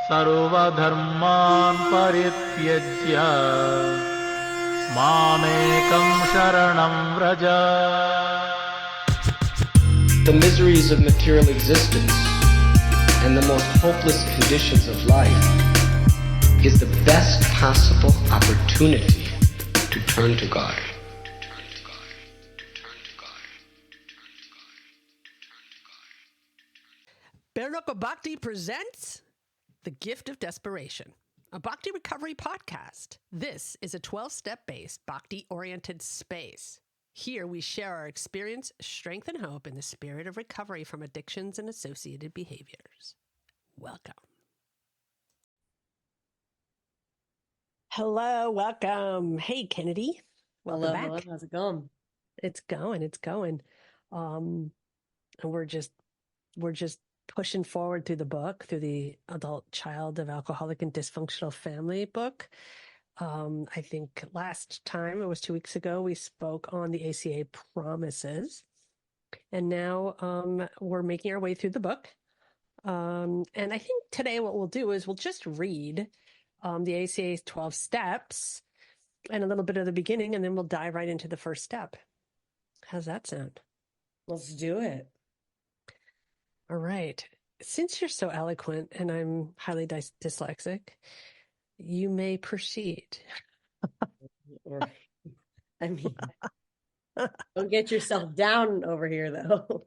सर्वधर्मान् परित्यज्य मामेकं शरणं Vraj. The miseries of material existence and the most hopeless conditions of life is the best possible opportunity to turn to God. Barenaka Bhakti presents The Gift of Desperation, a Bhakti recovery podcast. This is a 12-step based Bhakti-oriented space. Here we share our experience, strength, and hope in the spirit of recovery from addictions and associated behaviors. Welcome. Hello, welcome. Hey, Kennedy. Welcome back. Hello. How's it going? It's going. And we're just pushing forward through the book, through the Adult Child of Alcoholic and Dysfunctional Family book. I think last time, it was 2 weeks ago, we spoke on the ACA promises. And now we're making our way through the book. And I think today what we'll do is we'll just read the ACA's 12 steps and a little bit of the beginning, and then we'll dive right into the first step. How's that sound? Let's do it. All right. Since you're so eloquent and I'm highly dyslexic, you may proceed. I mean, don't get yourself down over here, though.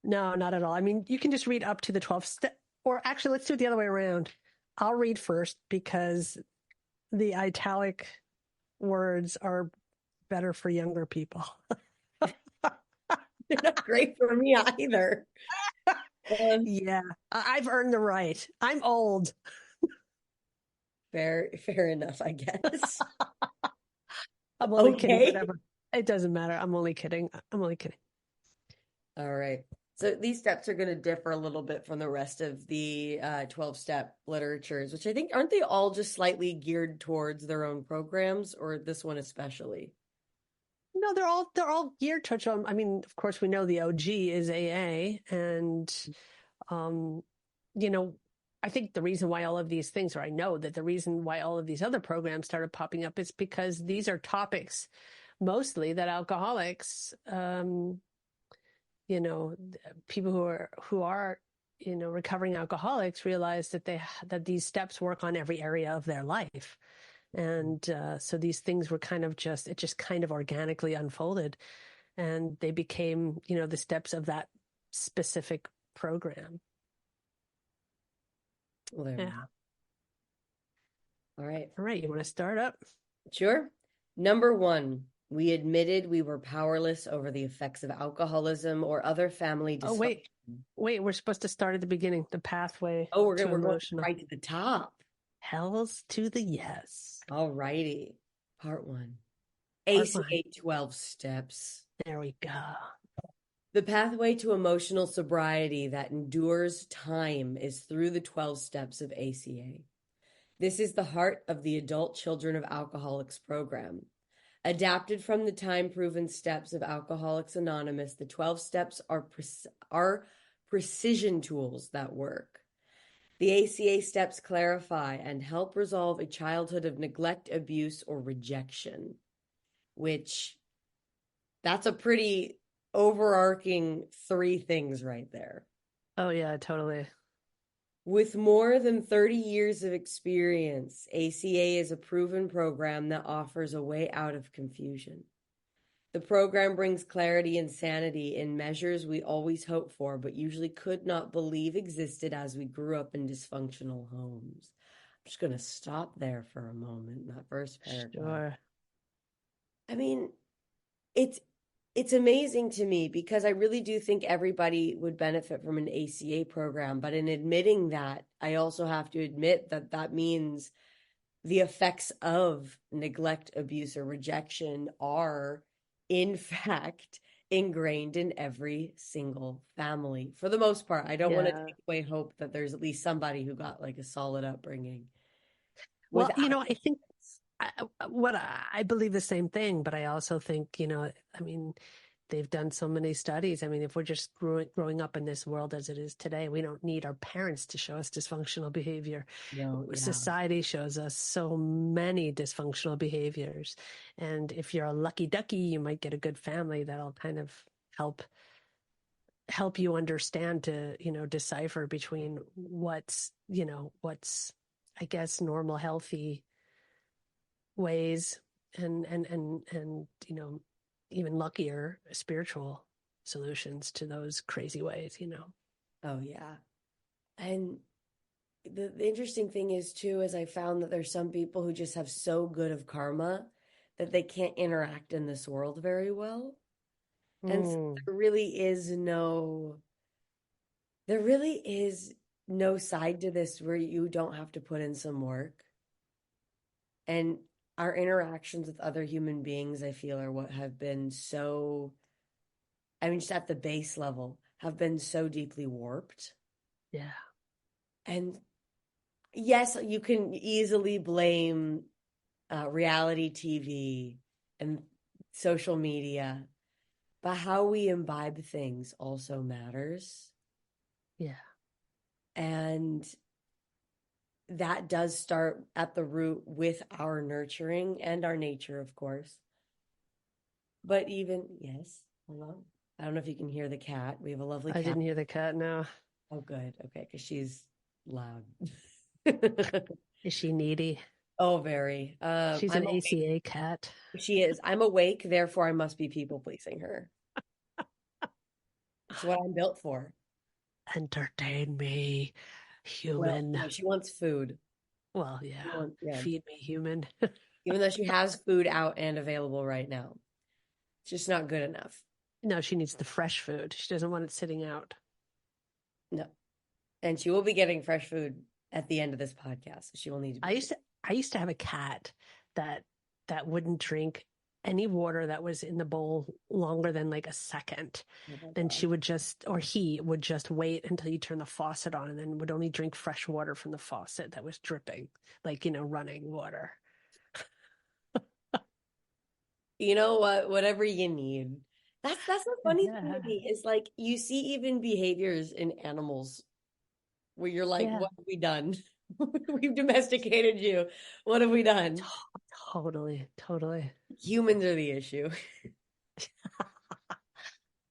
No, not at all. I mean, you can just read up to the 12 step, or actually, let's do it the other way around. I'll read first because the italic words are better for younger people. They're not great for me either. Yeah, I've earned the right. I'm old. Fair enough, I guess. I'm only Okay. kidding. Whatever. It doesn't matter. I'm only kidding. All right. So these steps are going to differ a little bit from the rest of the 12-step literatures, which I think, aren't they all just slightly geared towards their own programs, or this one especially? No, they're all geared towards. I mean, of course, we know the OG is AA, and I think the reason why all of these things, or I know that the reason why all of these other programs started popping up is because these are topics mostly that alcoholics, people who are recovering alcoholics realize that these steps work on every area of their life. And so these things were it just kind of organically unfolded, and they became, the steps of that specific program. Well, yeah. All right. You want to start up? Sure. Number 1, we admitted we were powerless over the effects of alcoholism or other family dysfunction. Oh, wait, we're supposed to start at the beginning, the pathway. We're going right to the top. Hells to the yes. All righty. Part 1. ACA 12 steps. There we go. The pathway to emotional sobriety that endures time is through the 12 steps of ACA. This is the heart of the Adult Children of Alcoholics program. Adapted from the time-proven steps of Alcoholics Anonymous, the 12 steps are precision tools that work. The ACA steps clarify and help resolve a childhood of neglect, abuse, or rejection, which that's a pretty overarching 3 things right there. Oh, yeah, totally. With more than 30 years of experience, ACA is a proven program that offers a way out of confusion. The program brings clarity and sanity in measures we always hoped for, but usually could not believe existed as we grew up in dysfunctional homes. I'm just going to stop there for a moment in that first paragraph. Sure. I mean, it's amazing to me because I really do think everybody would benefit from an ACA program. But in admitting that, I also have to admit that means the effects of neglect, abuse, or rejection are, in fact, ingrained in every single family. For the most part, I don't want to take away hope that there's at least somebody who got like a solid upbringing. Well, I think I believe the same thing, but I also think, They've done so many studies. I mean, if we're just growing up in this world as it is today, we don't need our parents to show us dysfunctional behavior. No, yeah. Society shows us so many dysfunctional behaviors. And if you're a lucky ducky, you might get a good family that'll kind of help you understand to, decipher between what's I guess normal, healthy ways and even luckier spiritual solutions to those crazy ways. Oh, yeah. And the interesting thing is, too, is I found that there's some people who just have so good of karma that they can't interact in this world very well. And so there really is no side to this where you don't have to put in some work. And our interactions with other human beings, I feel, are what have been just at the base level, have been so deeply warped. Yeah. And yes, you can easily blame reality TV and social media, but how we imbibe things also matters. Yeah. And that does start at the root with our nurturing and our nature, of course. But yes, hold on. I don't know if you can hear the cat. We have a lovely cat. I didn't hear the cat, no. Oh, good. Okay, because she's loud. Is she needy? Oh, very. She's an ACA cat. She is. I'm awake, therefore I must be people-pleasing her. That's what I'm built for. Entertain me, human. Well, no, she wants food. Well, yeah. Yeah. Feed me, human. Even though she has food out and available right now. It's just not good enough. No, she needs the fresh food. She doesn't want it sitting out. No. And she will be getting fresh food at the end of this podcast. So she will need to be. I used to have a cat that wouldn't drink any water that was in the bowl longer than like a second. Then she would he would just wait until you turn the faucet on and then would only drink fresh water from the faucet that was dripping, like, running water. You know what? Whatever you need. That's the funny thing to me is, like, you see even behaviors in animals where you're like, what have we done? We've domesticated you. What have we done? Totally. Humans are the issue.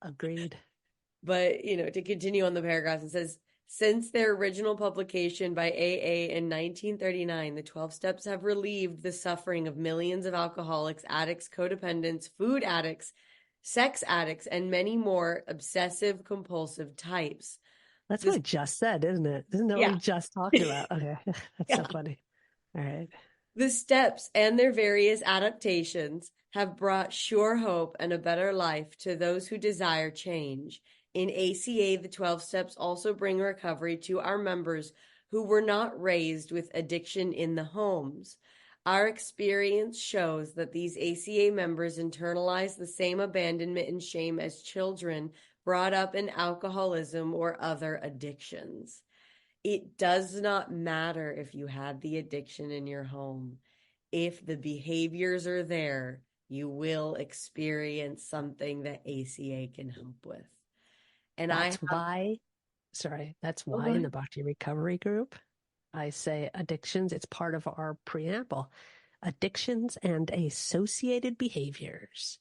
Agreed. But, to continue on the paragraph, it says, since their original publication by AA in 1939, the 12 steps have relieved the suffering of millions of alcoholics, addicts, codependents, food addicts, sex addicts, and many more obsessive compulsive types. That's what I just said, isn't it? Isn't that what we just talked about? Okay. That's so funny. All right. The steps and their various adaptations have brought sure hope and a better life to those who desire change. In ACA, the 12 steps also bring recovery to our members who were not raised with addiction in the homes. Our experience shows that these ACA members internalize the same abandonment and shame as children brought up in alcoholism or other addictions. It does not matter if you had the addiction in your home. If the behaviors are there, you will experience something that ACA can help with. And that's why in the Bhakti Recovery Group, I say addictions, it's part of our preamble. Addictions and associated behaviors.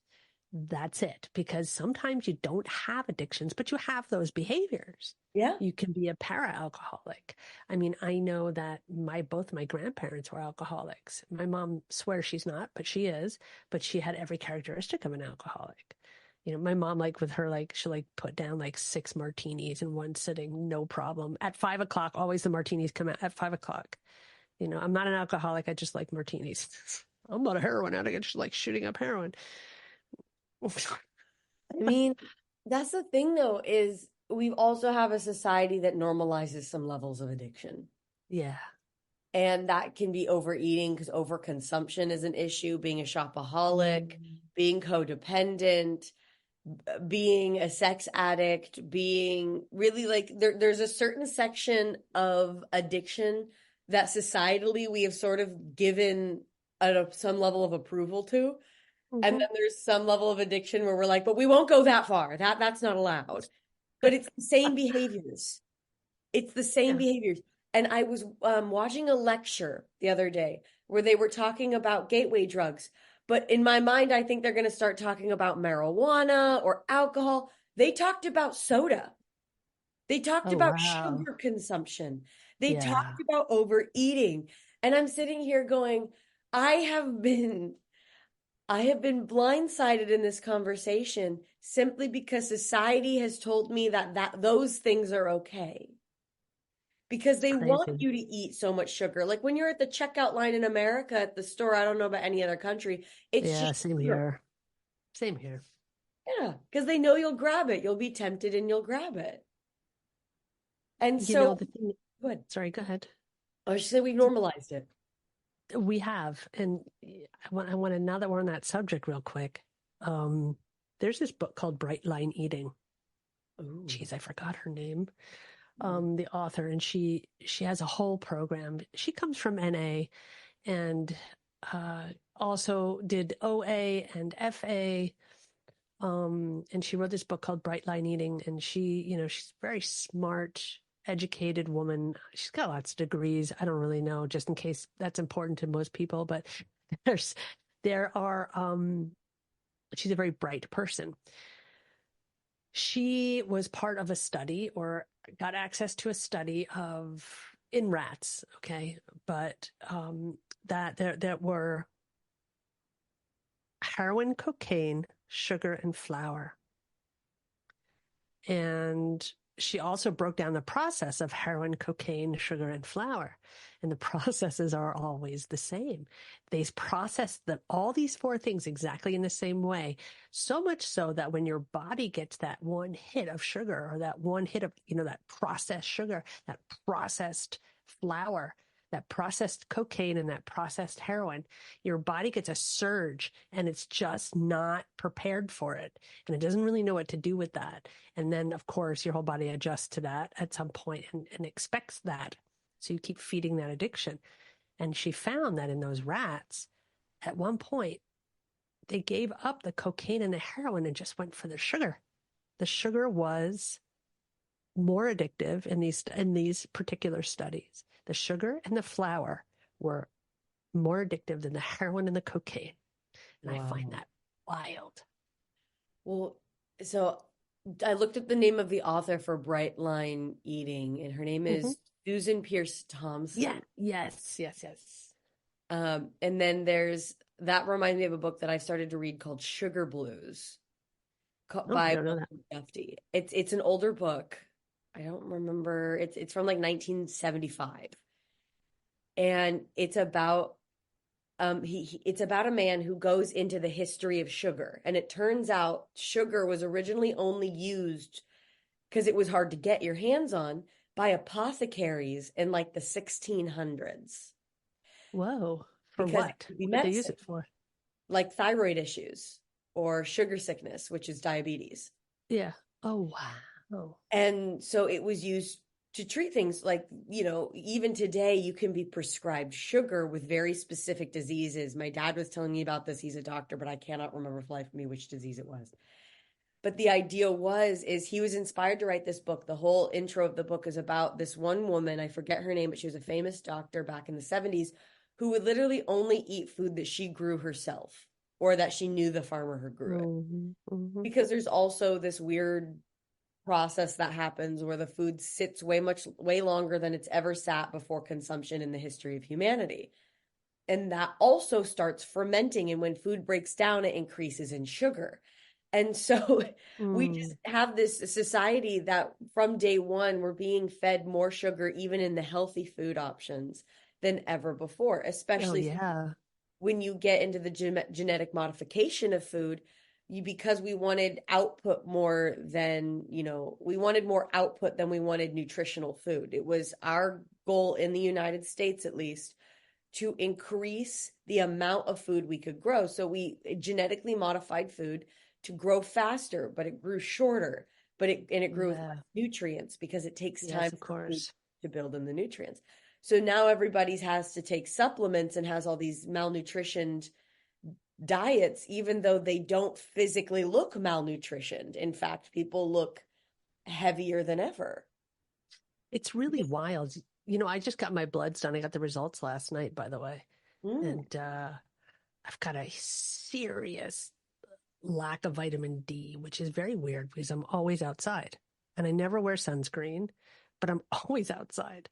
That's it. Because sometimes you don't have addictions, but you have those behaviors. Yeah. You can be a para-alcoholic. I mean, I know that both my grandparents were alcoholics. My mom swears she's not, but she is. But she had every characteristic of an alcoholic. My mom, with her, she'll put down 6 martinis in one sitting, no problem. At 5 o'clock, always the martinis come out at 5 o'clock. I'm not an alcoholic. I just like martinis. I'm not a heroin addict. I just like shooting up heroin. I mean, that's the thing, though, is we also have a society that normalizes some levels of addiction. Yeah. And that can be overeating, because overconsumption is an issue, being a shopaholic, being codependent, being a sex addict, being really there's a certain section of addiction that societally we have sort of given some level of approval to. And Hmm. then there's some level of addiction where we're like, but we won't go that far. That's not allowed. But it's the same behaviors. It's the same Yeah. behaviors. And I was watching a lecture the other day where they were talking about gateway drugs. But in my mind, I think they're going to start talking about marijuana or alcohol. They talked about soda. They talked Oh, about wow. sugar consumption. They Yeah. talked about overeating. And I'm sitting here going, I have been I have been blindsided in this conversation simply because society has told me that those things are okay. Because It's they want crazy. you to eat so much sugar. Like when you're at the checkout line in America at the store, I don't know about any other country, it's Yeah, just same sugar. here. Same here. Yeah, because they know you'll grab it. You'll be tempted and you'll grab it. And You so, know, the thing, good. sorry, go ahead. I should say we normalized it. We have, and I want to, now that we're on that subject real quick, um, there's this book called Bright Line Eating. Ooh. Geez, I forgot her name. The author, and she has a whole program. She comes from NA and uh, also did OA and FA. And she wrote this book called Bright Line Eating, and she's a very smart, educated woman. She's got lots of degrees. I don't really know, just in case that's important to most people, but there's there are she's a very bright person. She was part of a study or got access to a study of in rats, okay, but that there were heroin, cocaine, sugar, and flour. And she also broke down the process of heroin, cocaine, sugar, and flour. And the processes are always the same. They process all these four things exactly in the same way. So much so that when your body gets that one hit of sugar or that one hit of, that processed sugar, that processed flour, that processed cocaine and that processed heroin, your body gets a surge and it's just not prepared for it. And it doesn't really know what to do with that. And then, of course, your whole body adjusts to that at some point and expects that. So you keep feeding that addiction. And she found that in those rats, at one point, they gave up the cocaine and the heroin and just went for the sugar. The sugar was more addictive in these particular studies. The sugar and the flour were more addictive than the heroin and the cocaine. And I find Wow. that wild. Well, so I looked at the name of the author for Bright Line Eating, and her name Mm-hmm. is Susan Pierce Yeah. Thompson. Yes. Yes. Yes. And then that reminds me of a book that I started to read called Sugar Blues Oh, I by don't know that. William Duffy. It's an older book. I don't remember. It's from like 1975, and it's about it's about a man who goes into the history of sugar, and it turns out sugar was originally only used because it was hard to get your hands on by apothecaries in like the 1600s Whoa. For because it what? could be What did they use medicine, it for? like thyroid issues or sugar sickness, which is diabetes. Yeah. Oh, wow. And so it was used to treat things like, even today you can be prescribed sugar with very specific diseases. My dad was telling me about this. He's a doctor, but I cannot remember for the life of me which disease it was. But the idea is he was inspired to write this book. The whole intro of the book is about this one woman. I forget her name, but she was a famous doctor back in the 70s who would literally only eat food that she grew herself or that she knew the farmer who grew it. Mm-hmm. Mm-hmm. Because there's also this weird process that happens where the food sits way longer than it's ever sat before consumption in the history of humanity. And that also starts fermenting. And when food breaks down, it increases in sugar. And so we just have this society that from day one, we're being fed more sugar, even in the healthy food options than ever before, Oh, especially yeah. when you get into the genetic modification of food. Because we wanted output more than, we wanted more output than we wanted nutritional food. It was our goal in the United States, at least, to increase the amount of food we could grow. So we genetically modified food to grow faster, but it grew shorter, it grew with Yeah. less nutrients because it takes time Yes, of for food course. to build in the nutrients. So now everybody has to take supplements and has all these malnutritioned diets, even though they don't physically look malnutritioned. In fact, people look heavier than ever. It's really wild. I just got my bloods done. I got the results last night, by the way. Mm. And I've got a serious lack of vitamin D, which is very weird because I'm always outside and I never wear sunscreen, but I'm always outside.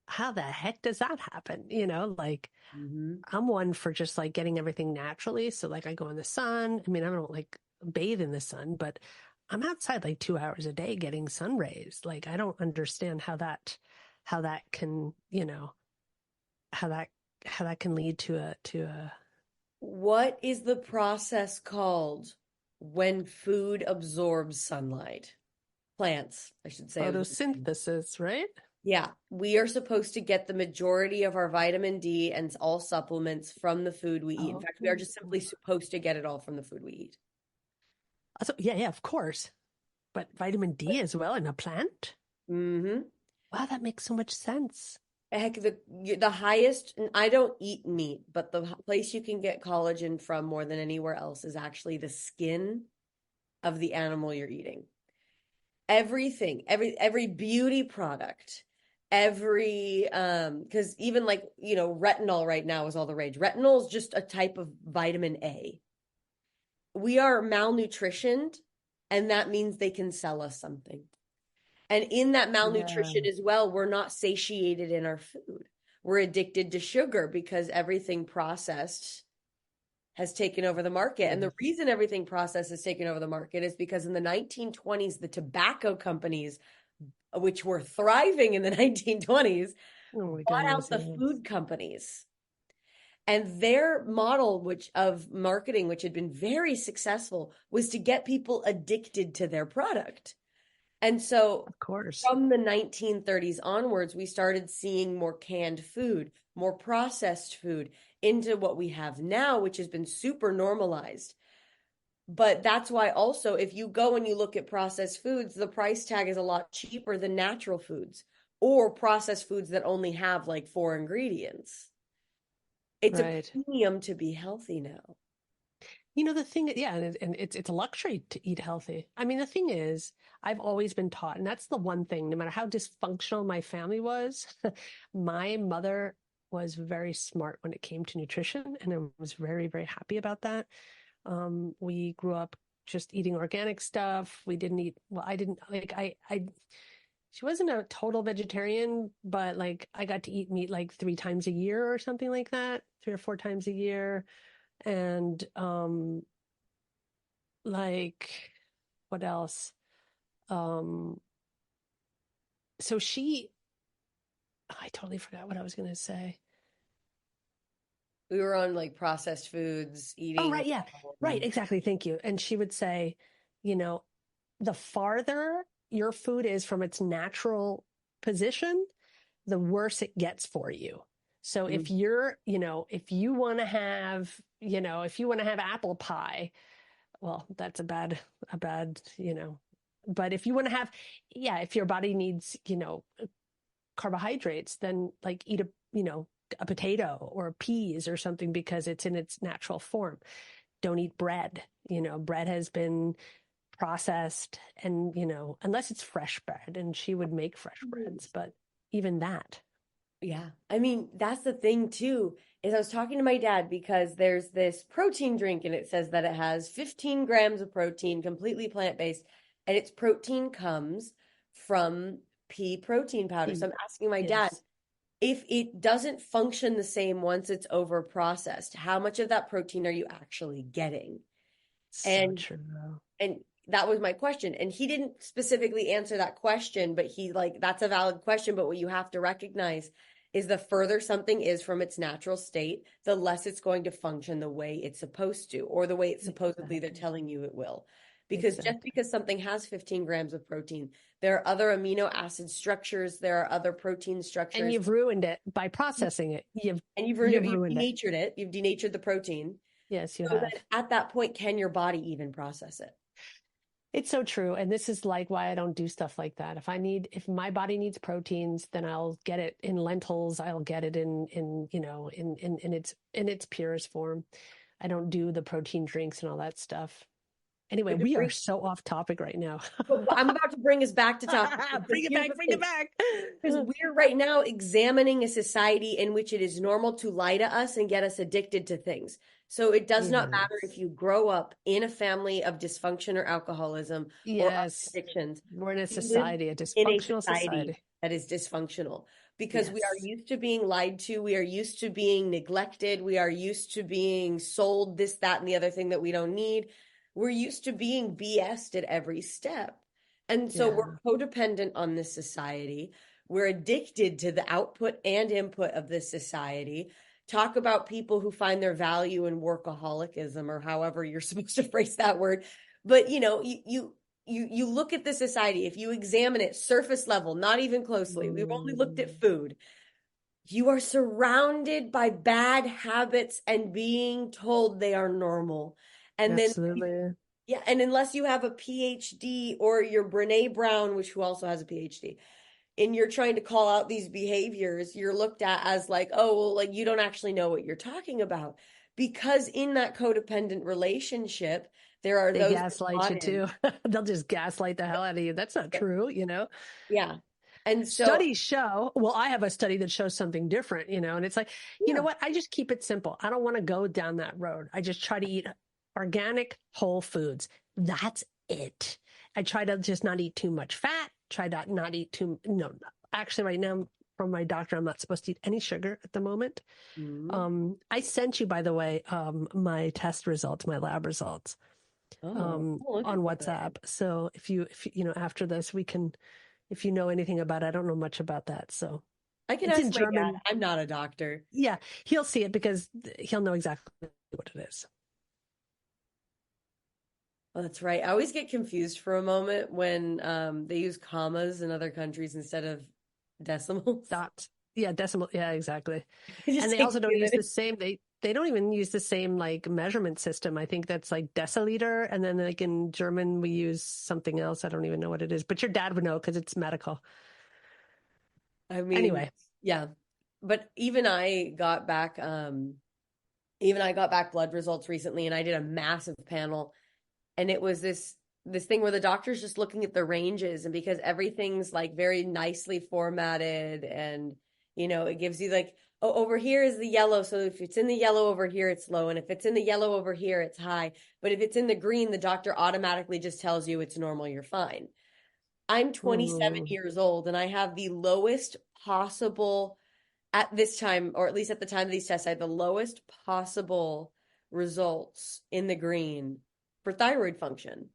How the heck does that happen? Mm-hmm. I'm one for just like getting everything naturally. So like I go in the sun. I mean, I don't like bathe in the sun, but I'm outside like 2 hours a day getting sun rays. Like I don't understand how that can, how that can lead to a What is the process called when food absorbs sunlight? Plants, I should say. photosynthesis, right? Yeah, we are supposed to get the majority of our vitamin D and all supplements from the food we eat. In Oh, fact, we are just simply supposed to get it all from the food we eat. so, yeah, of course. But vitamin D as well in a plant? Mm-hmm. Wow, that makes so much sense. Heck, the highest, and I don't eat meat, but the place you can get collagen from more than anywhere else is actually the skin of the animal you're eating. Everything, every beauty product, because even like, retinol right now is all the rage. Retinol is just a type of vitamin A. We are malnutritioned, and that means they can sell us something. And in that malnutrition Yeah, as well, we're not satiated in our food. We're addicted to sugar because everything processed has taken over the market. And the reason everything processed has taken over the market is because in the 1920s, the tobacco companies, which were thriving in the 1920s, oh my bought goodness, out the yes. food companies. And their model, of marketing, which had been very successful, was to get people addicted to their product. And so Of course. from the 1930s onwards, we started seeing more canned food, more processed food into what we have now, which has been super normalized. But that's why also, if you go and you look at processed foods, the price tag is a lot cheaper than natural foods or processed foods that only have like 4 ingredients. It's a Right. premium to be healthy now. The thing, yeah, and it's a luxury to eat healthy. I mean, the thing is, I've always been taught, and that's the one thing, no matter how dysfunctional my family was, my mother was very smart when it came to nutrition, and I was very, very happy about that. We grew up just eating organic stuff. We didn't eat, well, I didn't like, she wasn't a total vegetarian, but like I got to eat meat like 3 times a year or something like that, 3 or 4 times a year. And like what else? Um so I totally forgot what I was gonna say. We were on like processed foods, Oh, eating. right, yeah. Right, exactly. Thank you. And she would say, you know, the farther your food is from its natural position, the worse it gets for you. So if if you want to have, if you want to have apple pie, well, that's a bad, but if you want to have, yeah, if your body needs, carbohydrates, then like eat a potato or peas or something because it's in its natural form. Don't eat bread. Bread has been processed and, unless it's fresh bread, and she would make fresh breads, but even that. Yeah. I mean, that's the thing too, is I was talking to my dad because there's this protein drink and it says that it has 15 grams of protein, completely plant-based, and its protein comes from pea protein powder. So I'm asking my dad, Yes. if it doesn't function the same once it's over processed, how much of that protein are you actually getting? So And true. and that was my question. And he didn't specifically answer that question, but that's a valid question. But what you have to recognize is the further something is from its natural state, the less it's going to function the way it's supposed to, or the way it's supposedly they're telling you it will. Because just because something has 15 grams of protein, there are other amino acid structures, there are other protein structures. And you've ruined it by processing it. You've ruined denatured it. You've denatured the protein. Yes, you So have. then at that point, can your body even process it? It's so true. And this is like why I don't do stuff like that. If my body needs proteins, then I'll get it in lentils. I'll get it in its purest form. I don't do the protein drinks and all that stuff. Anyway, Which we are brings, so off topic right now. but I'm about to bring us back to topic. Bring it Here's back, the bring it thing. back. Because we're right now examining a society in which it is normal to lie to us and get us addicted to things. So it does not matter if Yes. you grow up in a family of dysfunction or alcoholism or other Yes. addictions. We're in a We live society, a in a dysfunctional society society. that is dysfunctional because we are Yes. used to being lied to. We are used to being neglected. We are used to being sold this, that, and the other thing that we don't need. We're used to being BS'd at every step. And so Yeah. we're codependent on this society. We're addicted to the output and input of this society. Talk about people who find their value in workaholicism or however you're supposed to phrase that word. But you look at the society, if you examine it surface level, not even closely, we've only looked Mm, at food. You are surrounded by bad habits and being told they are normal. And then absolutely. yeah, and unless you have a PhD or you're Brene Brown, which who also has a PhD, and you're trying to call out these behaviors, you're looked at as like, oh, well, like you don't actually know what you're talking about. Because in that codependent relationship, there are They those that gaslight bought you in. too. They'll just gaslight the hell out of you. That's not true, you know? Yeah. And so, Studies show, well, I have a study that shows something different, you know, and it's like, you know yeah. what? I just keep it simple. I don't want to go down that road. I just try to eat organic, whole foods. That's it. I try to just not eat too much fat, try to not eat too, no, actually, right now, from my doctor, I'm not supposed to eat any sugar at the moment. Mhm. I sent you, by the way, my test results, my lab results, I'll look on at that. WhatsApp. So if you know, after this, we can, if you know anything about it, I don't know much about that. So I can it's in ask my dad. German. I'm not a doctor. Yeah, he'll see it because he'll know exactly what it is. Oh, that's right. I always get confused for a moment when they use commas in other countries instead of decimals. Dots. Yeah, decimal. Yeah, exactly. It And just they takes also don't me a use the minute. same. They don't even use the same like measurement system. I think that's like deciliter, and then like in German we use something else. I don't even know what it is. But your dad would know because it's medical. I mean, Anyway, yeah. But even I got back blood results recently and I did a massive panel and it was this thing where the doctor's just looking at the ranges and because everything's like very nicely formatted and it gives you like, oh, over here is the yellow, so if it's in the yellow over here it's low and if it's in the yellow over here it's high, but if it's in the green the doctor automatically just tells you it's normal, you're fine. I'm 27 mm, years old and I have the lowest possible at this time, or at least at the time of these tests, I had the lowest possible results in the green for thyroid function.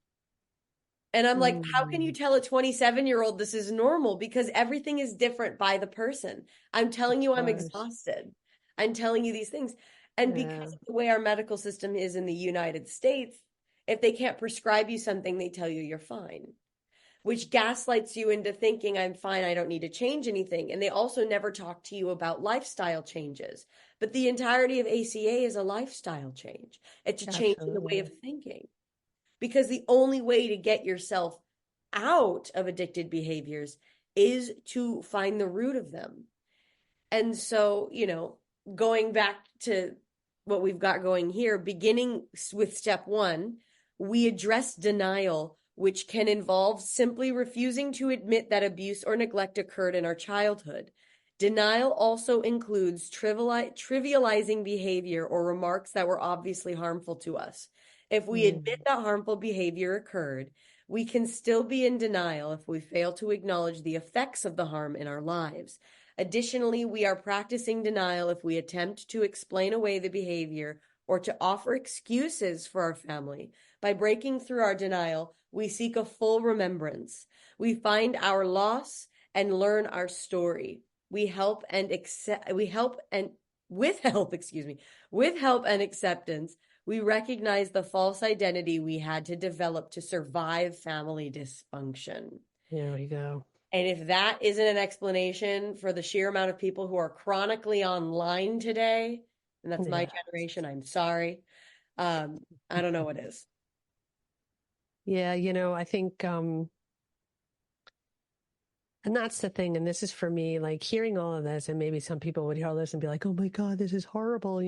And I'm like, how can you mm, tell a 27-year-old this is normal? Because everything is different by the person. I'm of telling you, I'm course. exhausted. I'm telling you these things. And because Yeah. of the way our medical system is in the United States, if they can't prescribe you something, they tell you you're fine, which gaslights you into thinking I'm fine, I don't need to change anything. And they also never talk to you about lifestyle changes. But the entirety of ACA is a lifestyle change. It's a change in the way Absolutely. of thinking. Because the only way to get yourself out of addicted behaviors is to find the root of them. And so, going back to what we've got going here, beginning with step one, we address denial, which can involve simply refusing to admit that abuse or neglect occurred in our childhood. Denial also includes trivializing behavior or remarks that were obviously harmful to us. If we admit Mm, that harmful behavior occurred, we can still be in denial if we fail to acknowledge the effects of the harm in our lives. Additionally, we are practicing denial if we attempt to explain away the behavior or to offer excuses for our family. By breaking through our denial, we seek a full remembrance. We find our loss and learn our story. We help and accept, we help and with help, excuse me, with help and acceptance, we recognize the false identity we had to develop to survive family dysfunction. there we go. And if that isn't an explanation for the sheer amount of people who are chronically online today, and that's my Yeah. generation, I'm sorry. I don't know what is. Yeah, I think and that's the thing, and this is for me, like hearing all of this, and maybe some people would hear all this and be like, "Oh my God, this is horrible,"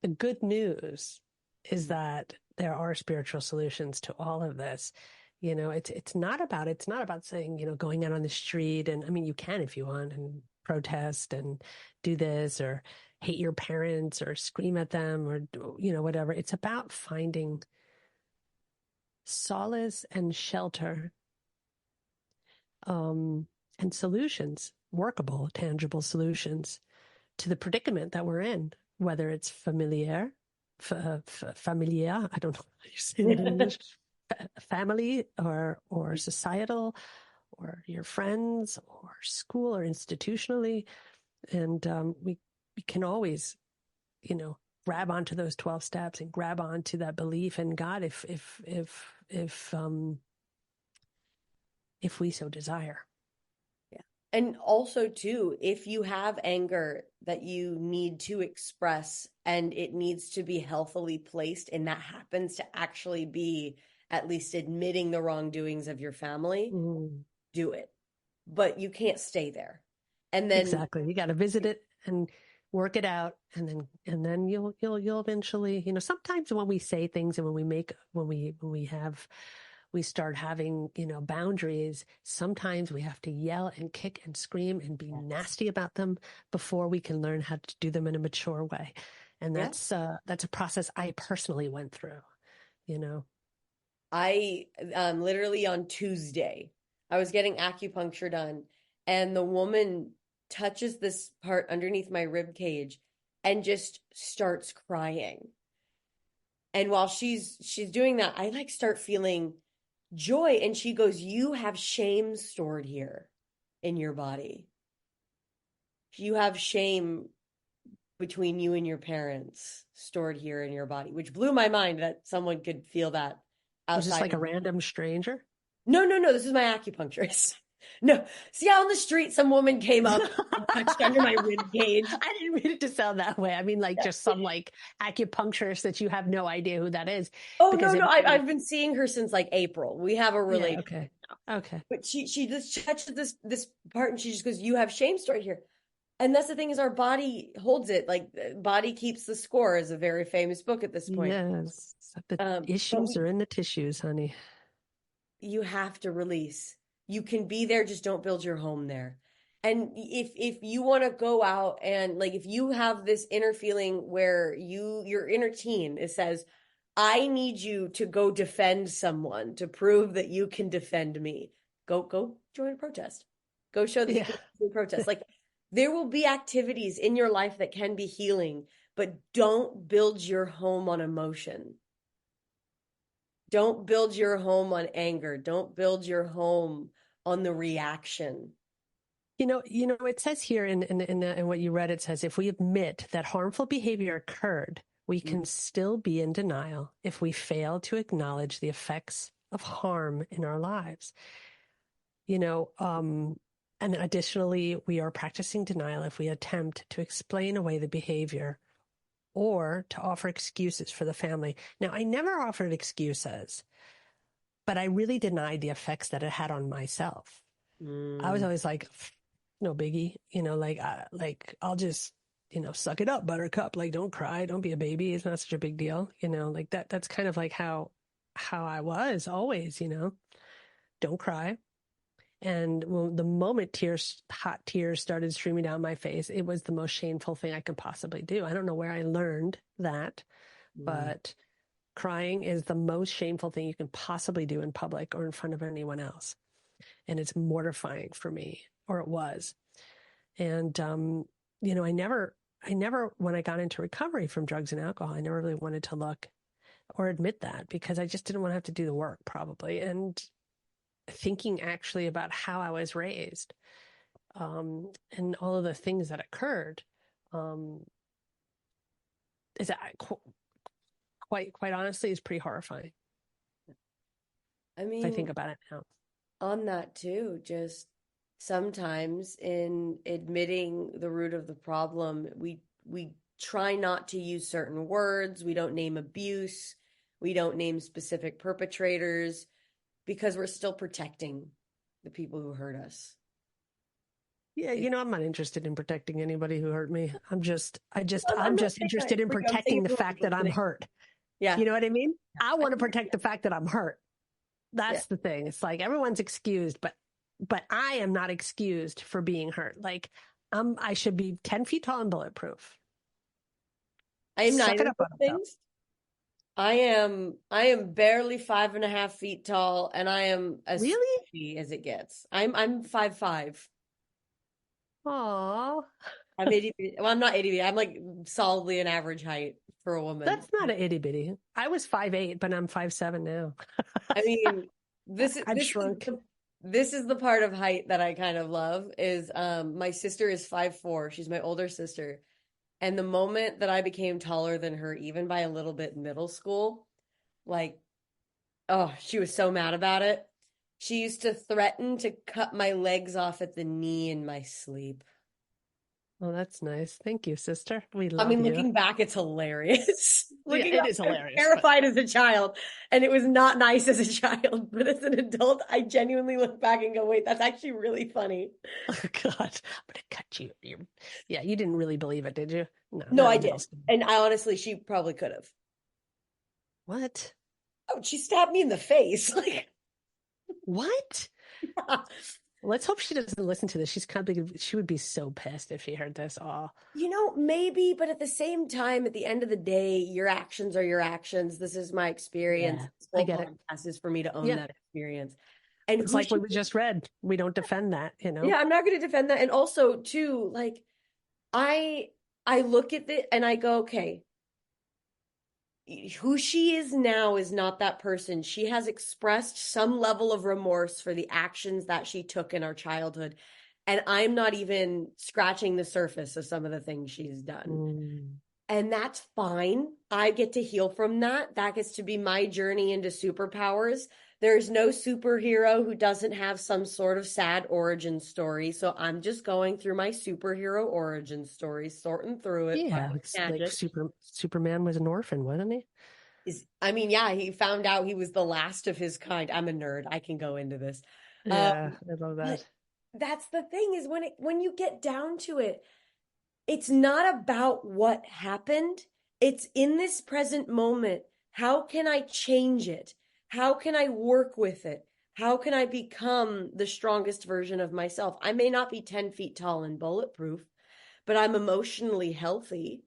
the good news is that there are spiritual solutions to all of this. It's not about saying, going out on the street, and I mean, you can if you want, and protest and do this, or hate your parents or scream at them, or whatever. It's about finding solace and shelter, and solutions, workable, tangible solutions to the predicament that we're in, whether it's familiar, I don't know how you say that in English, family or societal, or your friends, or school, or institutionally. And we can always, grab onto those 12 steps and grab onto that belief in God if we so desire. Yeah. And also too, if you have anger that you need to express and it needs to be healthily placed, and that happens to actually be at least admitting the wrongdoings of your family, do it. But you can't stay there. And then exactly, you got to visit it and work it out, and then you'll eventually, sometimes when we say things and we start having, boundaries, sometimes we have to yell and kick and scream and be nasty about them before we can learn how to do them in a mature way. And that's a process I personally went through, I literally on Tuesday, I was getting acupuncture done, and the woman touches this part underneath my rib cage and just starts crying. And while she's doing that, I like start feeling joy, and she goes, "You have shame stored here in your body. You have shame between you and your parents stored here in your body," which blew my mind that someone could feel that outside. Was this like a random stranger? No. This is my acupuncturist. No. See, out on the street, some woman came up and touched under my rib cage. I didn't mean it to sound that way. I mean, like just some like acupuncturist that you have no idea who that is. Oh, no. I've been seeing her since like April. We have a relationship. Yeah, okay. But she just touches this part, and she just goes, "You have shame stored here." And that's the thing, is our body holds it. Like, Body Keeps the Score is a very famous book at this point. Yes. The issues are in the tissues, honey. You have to release. You can be there, just don't build your home there. And if you want to go out and, like, if you have this inner feeling where your inner teen, it says, "I need you to go defend someone to prove that you can defend me," go join a protest. Go show that you can do a protest. Like, there will be activities in your life that can be healing, but don't build your home on emotion. Don't build your home on anger. Don't build your home on the reaction. It says here in what you read, it says, if we admit that harmful behavior occurred, we can still be in denial if we fail to acknowledge the effects of harm in our lives. And additionally, we are practicing denial if we attempt to explain away the behavior or to offer excuses for the family. Now, I never offered excuses, but I really denied the effects that it had on myself. I was always like, no biggie, I'll just, suck it up, buttercup. Like, don't cry, don't be a baby. It's not such a big deal. Like that's kind of like how I was always, don't cry. And the moment hot tears started streaming down my face, it was the most shameful thing I could possibly do. I don't know where I learned that, but crying is the most shameful thing you can possibly do in public or in front of anyone else. And it's mortifying for me, or it was. And, I never, when I got into recovery from drugs and alcohol, I never really wanted to look or admit that, because I just didn't want to have to do the work, probably. And thinking actually about how I was raised, and all of the things that occurred, is quite honestly is pretty horrifying. I mean, if I think about it now. On that too, just sometimes in admitting the root of the problem, we try not to use certain words. We don't name abuse. We don't name specific perpetrators, because we're still protecting the people who hurt us. Yeah, I'm not interested in protecting anybody who hurt me. I'm just I'm not saying interested that in for you. I'm saying protecting it the for fact that I'm listening. hurt. Yeah. You know what I mean? I want to protect the fact that I'm hurt. Yeah. That's the thing. It's like everyone's excused, but I am not excused for being hurt. Like I should be 10 feet tall and bulletproof. I am Suck it neither of up, those Buttercup. things. I am barely 5.5 feet tall, and I am as Really? squishy as it gets. I'm 5'5". Aw. I'm 80. Well, I'm not 80. I'm like solidly an average height for a woman. That's not an itty bitty. I was 5'8", but I'm 5'7" now. I mean, this is I've this is shrunk. this is the part of height that I kind of love is my sister is 5'4". She's my older sister. And the moment that I became taller than her, even by a little bit in middle school, like, oh, she was so mad about it. She used to threaten to cut my legs off at the knee in my sleep. Oh, that's nice. Thank you, sister. We I love mean, you. looking back, it's hilarious. Yeah, Looking it back, is I was hilarious. terrified as a child, and it was not nice as a child. But as an adult, I genuinely look back and go, "Wait, that's actually really funny." Oh God, I'm gonna cut you. Yeah, you didn't really believe it, did you? No, No, not I in middle did, school. and I honestly, she probably could have. What? Oh, she stabbed me in the face. Like, What? Let's hope she doesn't listen to this. She would be so pissed if she heard this. Oh, maybe, but at the same time, at the end of the day, your actions are your actions. This is my experience. yeah, This I whole get it. podcast is for me to own Yeah, that experience. And it's who like she, what we just read. We don't defend that, yeah, I'm not going to defend that. And also, too, like, I I look at it and I go, okay, who she is now is not that person. She has expressed some level of remorse for the actions that she took in our childhood. And I'm not even scratching the surface of some of the things she's done. Mm. And that's fine. I get to heal from that. That gets to be my journey into superpowers. There's no superhero who doesn't have some sort of sad origin story. So I'm just going through my superhero origin story, sorting through it, Yeah, finding it's like magic. Superman was an orphan, wasn't he? I mean, yeah, he found out he was the last of his kind. I'm a nerd. I can go into this. Um, Yeah, I love but that. that's the thing is when you get down to it, it's not about what happened. It's in this present moment. How can I change it? How can I work with it? How can I become the strongest version of myself? I may not be 10 feet tall and bulletproof, but I'm emotionally healthy.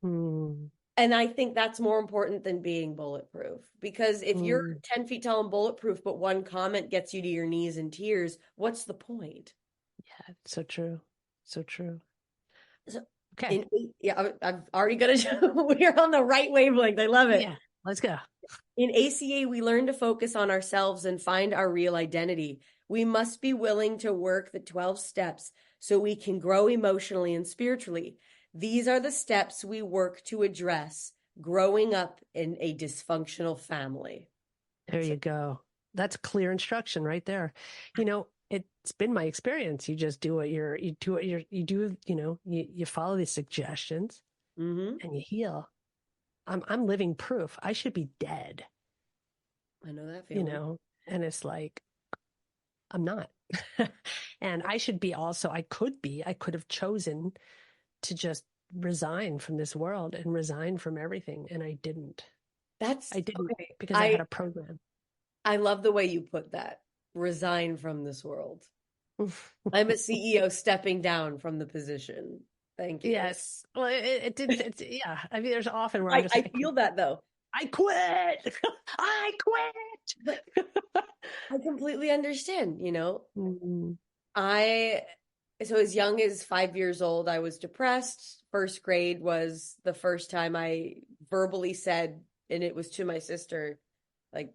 Mm. And I think that's more important than being bulletproof. Because if you're Mm. 10 feet tall and bulletproof, but one comment gets you to your knees in tears, what's the point? Yeah, so true. So true. So Okay. yeah, I'm already gonna we're on the right wavelength. I love it. Yeah, let's go. In ACA, we learn to focus on ourselves and find our real identity. We must be willing to work the 12 steps so we can grow emotionally and spiritually. These are the steps we work to address growing up in a dysfunctional family. There you go. That's clear instruction right there. It's been my experience. You just do you follow the suggestions Mm-hmm. and you heal. I'm living proof. I should be dead, I know that feeling. and it's like, I'm not. And I should be also, I could have chosen to just resign from this world and resign from everything. And I didn't. I didn't Okay. because I had a program. I love the way you put that. Resign from this world. I'm a CEO stepping down from the position. Thank you. Yes. Well, it didn't. Yeah. I mean, there's often where I'm I, just I like, feel that though. I quit. I quit. I completely understand, Mm-hmm. So as young as 5 years old, I was depressed. First grade was the first time I verbally said, and it was to my sister, like,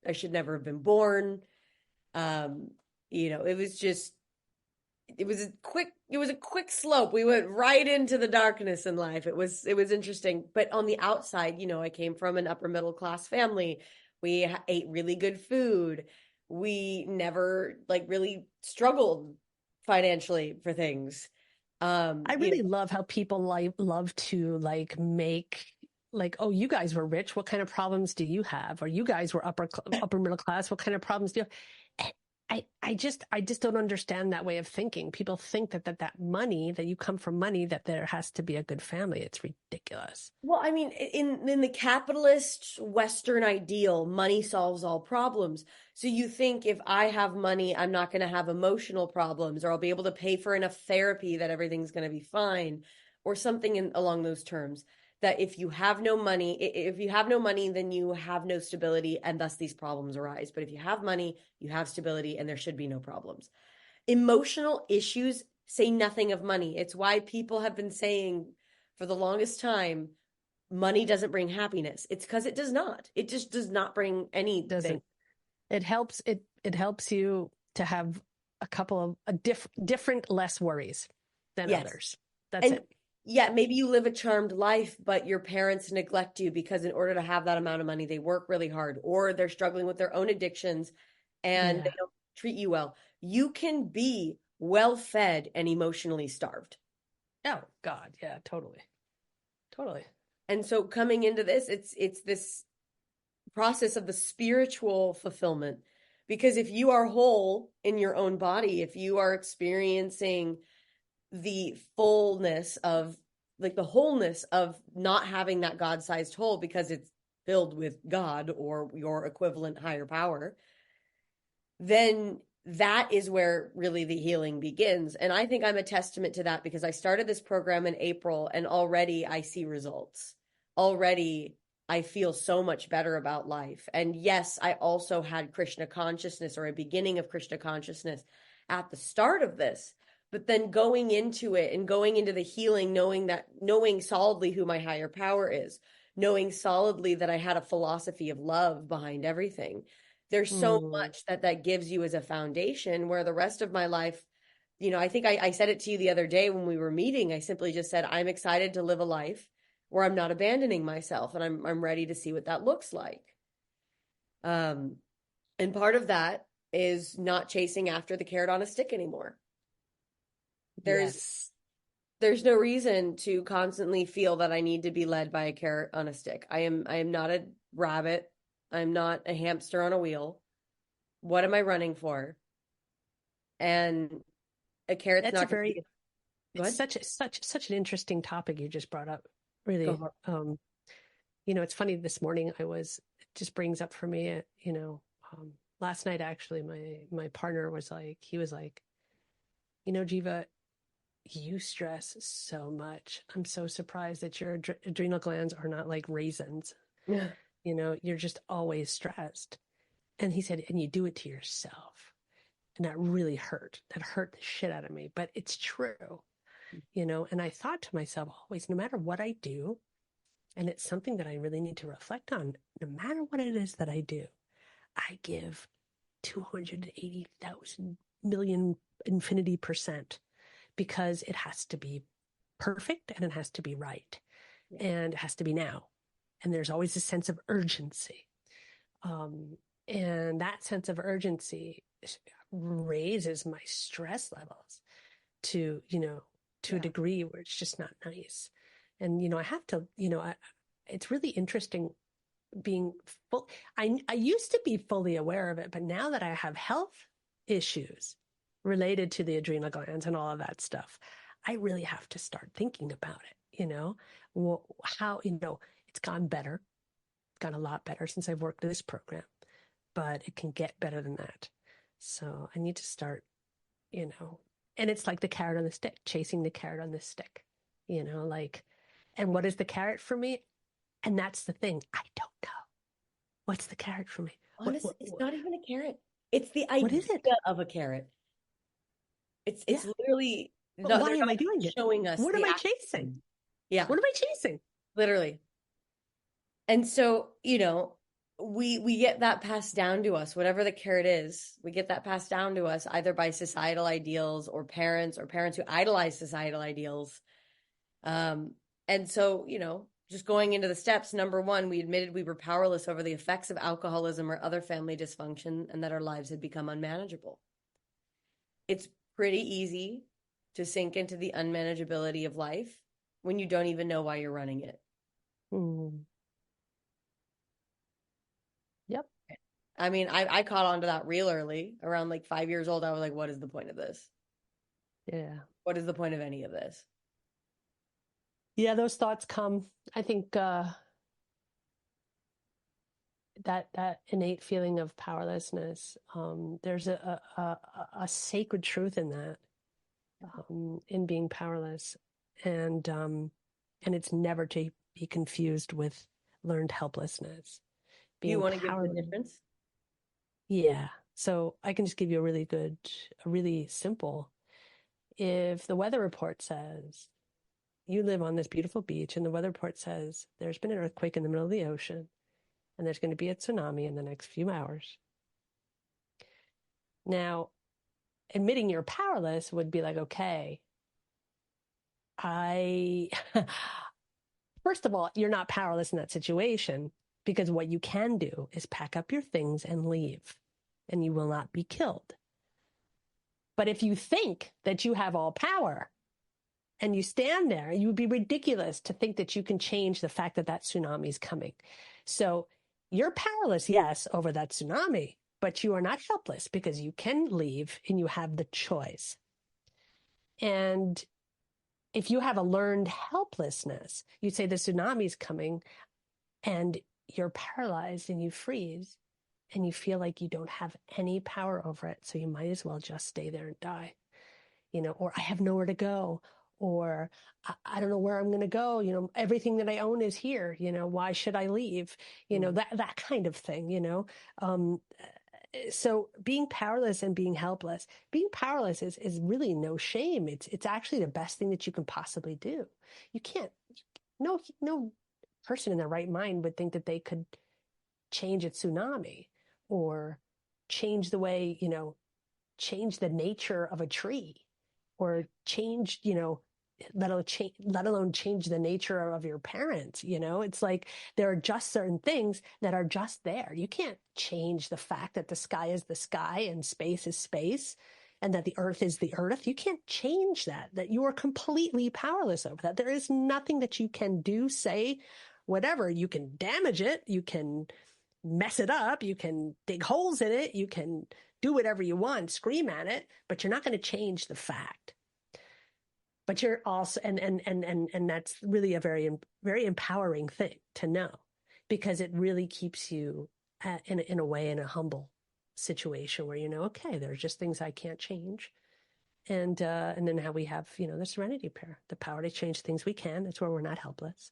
I should never have been born. It was a quick slope. We went right into the darkness in life. It was interesting. But on the outside, I came from an upper middle class family. We ate really good food. We never really struggled financially for things. I really love how people love to make oh, you guys were rich. What kind of problems do you have? Or you guys were upper middle class. What kind of problems do you have? I just don't understand that way of thinking. People think that money, that you come from money, that there has to be a good family. It's ridiculous. Well, I mean, in the capitalist Western ideal, money solves all problems. So you think if I have money, I'm not going to have emotional problems, or I'll be able to pay for enough therapy that everything's going to be fine, or something along those terms. That if you have no money, if you have no money, then you have no stability, and thus these problems arise. But if you have money, you have stability, and there should be no problems. Emotional issues say nothing of money. It's why people have been saying for the longest time, money doesn't bring happiness. It's because it does not. It just does not bring anything. Doesn't it helps you to have a couple of different less worries than Yes. others. That's And it. yeah, maybe you live a charmed life, but your parents neglect you because in order to have that amount of money, they work really hard, or they're struggling with their own addictions and Yeah. they don't treat you well. You can be well fed and emotionally starved. Oh God, yeah, totally. Totally. And so coming into this, it's this process of the spiritual fulfillment. Because if you are whole in your own body, if you are experiencing the fullness of, like, the wholeness of not having that God-sized hole because it's filled with God or your equivalent higher power, then that is where really the healing begins. And I think I'm a testament to that because I started this program in April and already I see results. Already I feel so much better about life. And yes, I also had Krishna consciousness, or a beginning of Krishna consciousness at the start of this. But then going into it and going into the healing, knowing solidly who my higher power is, knowing solidly that I had a philosophy of love behind everything. There's so much that gives you as a foundation, where the rest of my life, I think I said it to you the other day when we were meeting. I simply just said, I'm excited to live a life where I'm not abandoning myself, and I'm ready to see what that looks like. And part of that is not chasing after the carrot on a stick anymore. Yes. There's no reason to constantly feel that I need to be led by a carrot on a stick. I am not a rabbit. I'm not a hamster on a wheel. What am I running for? And a carrot's That's not a going to very be. Go it's ahead. such an interesting topic you just brought up. Go Really. for It's funny, this morning it just brings up for me, last night actually my partner was like, he was like, Jiva, you stress so much. I'm so surprised that your adrenal glands are not like raisins. it. You're just always stressed. And he said, and you do it to yourself. And that really hurt. That hurt the shit out of me. But it's true, and I thought to myself always, no matter what I do, and it's something that I really need to reflect on, no matter what it is that I do, I give 280,000 million infinity percent, because it has to be perfect and it has to be right. Yeah. And it has to be now. And there's always a sense of urgency. And that sense of urgency raises my stress levels to a degree where it's just not nice. And I have to, it's really interesting being full. I used to be fully aware of it, but now that I have health issues related to the adrenal glands and all of that stuff, I really have to start thinking about it. How it's gone better. It's gone a lot better since I've worked this program, but it can get better than that. So I need to start, and it's like the carrot on the stick, chasing the carrot on the stick, and what is the carrot for me? And that's the thing. I don't know. What's the carrot for me? Honestly, it's not even a carrot. It's the What is idea it? of a carrot. It's Yeah. literally But why am I doing it? showing us What the am I action. chasing? Yeah, What am I chasing? literally. And so, we get that passed down to us, whatever the carrot is, we get that passed down to us either by societal ideals or parents who idolize societal ideals. And so, just going into the steps, number one, we admitted we were powerless over the effects of alcoholism or other family dysfunction, and that our lives had become unmanageable. It's pretty easy to sink into the unmanageability of life when you don't even know why you're running it. Yep. I mean, I caught on to that real early, around like 5 years old. I was like, what is the point of this? Yeah. What is the point of any of this? Yeah, those thoughts come. I think that innate feeling of powerlessness, there's a sacred truth in that, in being powerless, and it's never to be confused with learned helplessness. Do you Being want to give the powerless. difference? Yeah. So I can just give you a really simple. If the weather report says you live on this beautiful beach and the weather report says there's been an earthquake in the middle of the ocean and there's going to be a tsunami in the next few hours. Now, admitting you're powerless would be like, okay, I, first of all, you're not powerless in that situation, because what you can do is pack up your things and leave, and you will not be killed. But if you think that you have all power and you stand there, you would be ridiculous to think that you can change the fact that that tsunami is coming. So you're powerless, yes, over that tsunami, but you are not helpless, because you can leave and you have the choice. And if you have a learned helplessness, you say the tsunami is coming and you're paralyzed and you freeze and you feel like you don't have any power over it. So you might as well just stay there and die, or I have nowhere to go, or I don't know where I'm going to go. Everything that I own is here. Why should I leave? That kind of thing. So being powerless and being powerless is really no shame. It's actually the best thing that you can possibly do. You can't, no person in their right mind would think that they could change a tsunami or change the way, change the nature of a tree, or change, let alone change the nature of your parents. It's like there are just certain things that are just there. You can't change the fact that the sky is the sky and space is space and that the earth is the earth. You can't change that you are completely powerless over that. There is nothing that you can do, say, whatever. You can damage it. You can mess it up. You can dig holes in it. You can do whatever you want, scream at it, but you're not going to change the fact. But you're also, and that's really a very, very empowering thing to know, because it really keeps you in a way in a humble situation where okay, there's just things I can't change, and then how we have the serenity prayer, the power to change things we can. That's where we're not helpless,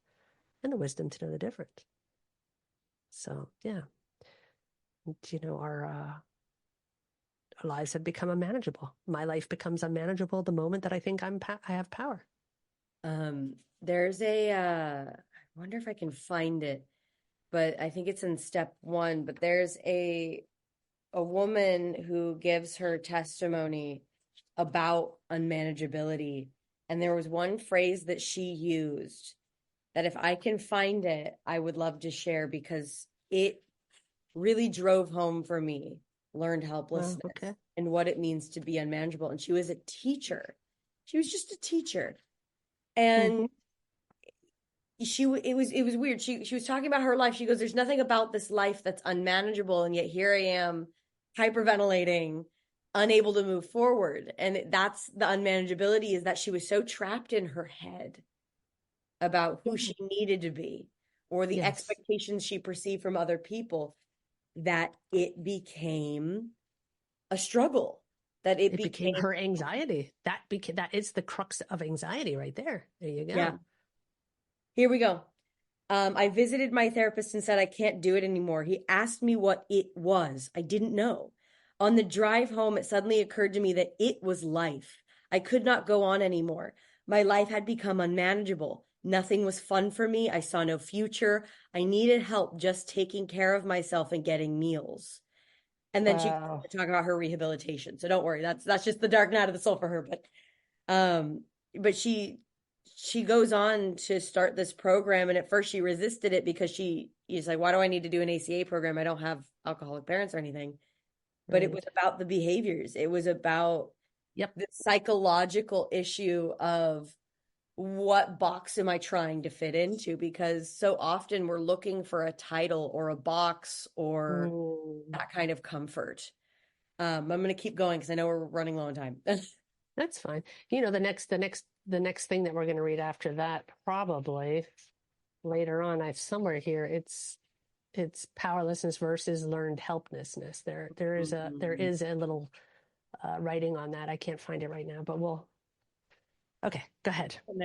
and the wisdom to know the difference. So yeah, our lives have become unmanageable. My life becomes unmanageable the moment that I think I have power. There's I wonder if I can find it, but I think it's in step 1, but there's a woman who gives her testimony about unmanageability. And there was one phrase that she used that, if I can find it, I would love to share, because it really drove home for me learned helplessness and what it means to be unmanageable. And she was a teacher. She was just a teacher. And it was weird. She was talking about her life. She goes, there's nothing about this life that's unmanageable, and yet here I am hyperventilating, unable to move forward. And that's the unmanageability, is that she was so trapped in her head about who she needed to be, or the expectations she perceived from other people, that it became a struggle, that it became her anxiety. That is the crux of anxiety right there. There you go. Yeah. Here we go. I visited my therapist and said I can't do it anymore. He asked me what it was. I didn't know. On the drive home, it suddenly occurred to me that it was life. I could not go on anymore. My life had become unmanageable. Nothing was fun for me. I saw no future. I needed help just taking care of myself and getting meals. And then she talked about her rehabilitation. So don't worry, that's just the dark night of the soul for her. But she goes on to start this program, and at first she resisted it because she's like, why do I need to do an ACA program? I don't have alcoholic parents or anything. But it was about the behaviors. It was about the psychological issue of what box am I trying to fit into? Because so often we're looking for a title or a box or that kind of comfort. I'm going to keep going because I know we're running low on time. That's fine. The next thing that we're going to read after that, probably later on, I've somewhere here. It's powerlessness versus learned helplessness. There is a little writing on that. I can't find it right now, but okay, go ahead. In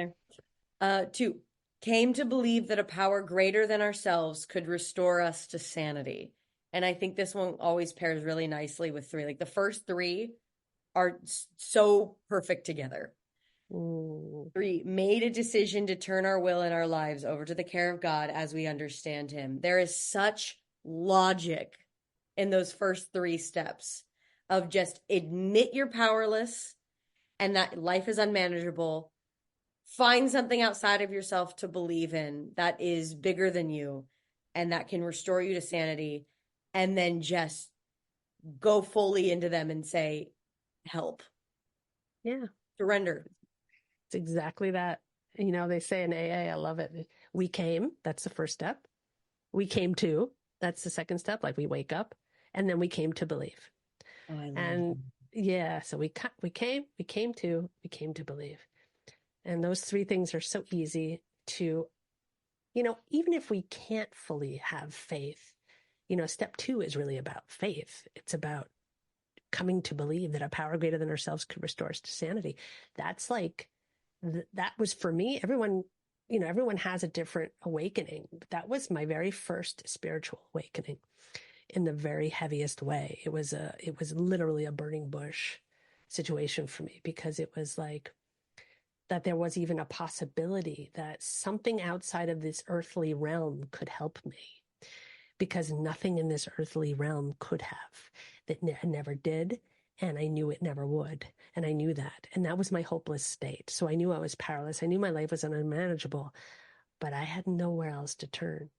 there. 2, came to believe that a power greater than ourselves could restore us to sanity. And I think this one always pairs really nicely with 3. Like the first 3 are so perfect together. 3, made a decision to turn our will and our lives over to the care of God as we understand him. There is such logic in those first 3 steps of just admit you're powerless and that life is unmanageable. Find something outside of yourself to believe in that is bigger than you and that can restore you to sanity, and then just go fully into them and say, help. Yeah. Surrender. It's exactly that. They say in AA, I love it. We came, that's the first step. We came to, that's the second step. Like we wake up, and then we came to believe. Oh, I love And yeah, so we came to believe. And those 3 things are so easy to, even if we can't fully have faith, step 2 is really about faith. It's about coming to believe that a power greater than ourselves could restore us to sanity. That's like, that was for me. Everyone has a different awakening. That was my very first spiritual awakening in the very heaviest way. It was literally a burning bush situation for me, because it was like that there was even a possibility that something outside of this earthly realm could help me, because nothing in this earthly realm could have, that never did. And I knew it never would. And I knew that. And that was my hopeless state. So I knew I was powerless. I knew my life was unmanageable, but I had nowhere else to turn.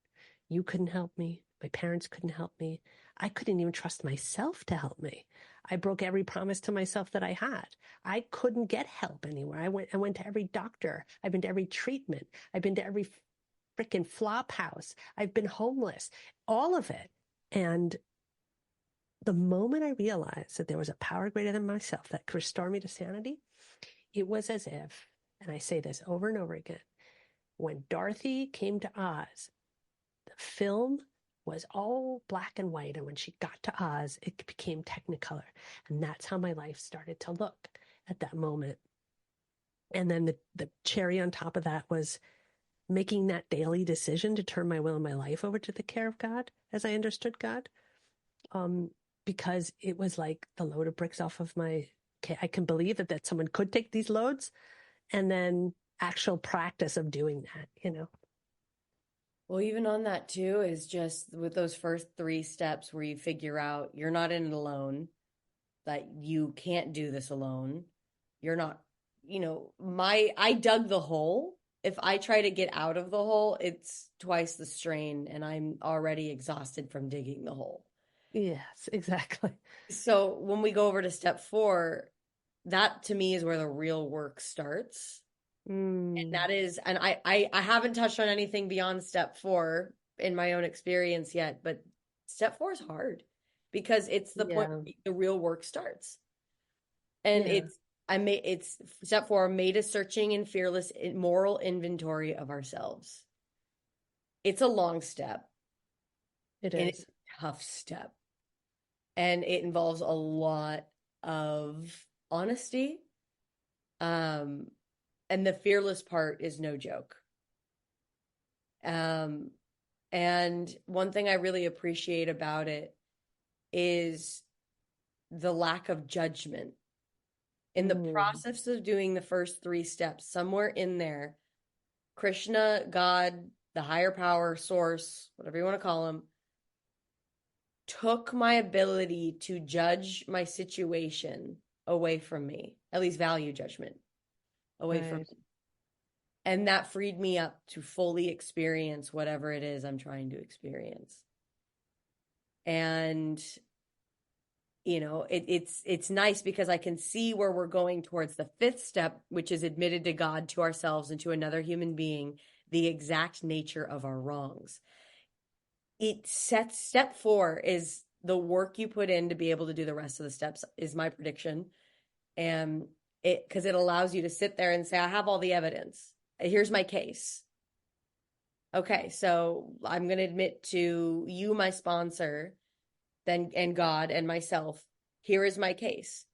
You couldn't help me. My parents couldn't help me. I couldn't even trust myself to help me. I broke every promise to myself that I had. I couldn't get help anywhere. I went to every doctor. I've been to every treatment. I've been to every freaking flop house. I've been homeless, all of it. And the moment I realized that there was a power greater than myself that could restore me to sanity, it was as if, and I say this over and over again, when Dorothy came to Oz, the film was all black and white. And when she got to Oz, it became Technicolor. And that's how my life started to look at that moment. And then the cherry on top of that was making that daily decision to turn my will and my life over to the care of God as I understood God. Because it was like the load of bricks off of I can believe that someone could take these loads, and then actual practice of doing that. Well, even on that too is just with those first 3 steps where you figure out you're not in it alone, that you can't do this alone. You're not, I dug the hole. If I try to get out of the hole, it's twice the strain, and I'm already exhausted from digging the hole. Yes, exactly. So when we go over to step 4, that to me is where the real work starts. And that is, and I haven't touched on anything beyond step 4 in my own experience yet, but step 4 is hard because it's the point where the real work starts. And it's step 4, made a searching and fearless moral inventory of ourselves. It's a long step. It's a tough step. And it involves a lot of honesty. And the fearless part is no joke. And one thing I really appreciate about it is the lack of judgment. In the process of doing the first 3 steps, somewhere in there, Krishna, God, the higher power, source, whatever you want to call him, took my ability to judge my situation away from me, at least value judgment away from me. And that freed me up to fully experience whatever it is I'm trying to experience. And it's nice because I can see where we're going towards the fifth step, which is admitted to God, to ourselves, and to another human being the exact nature of our wrongs. It sets step 4 is the work you put in to be able to do the rest of the steps, is my prediction. And because it allows you to sit there and say, I have all the evidence. Here's my case. Okay, so I'm going to admit to you, my sponsor, and God and myself, here is my case.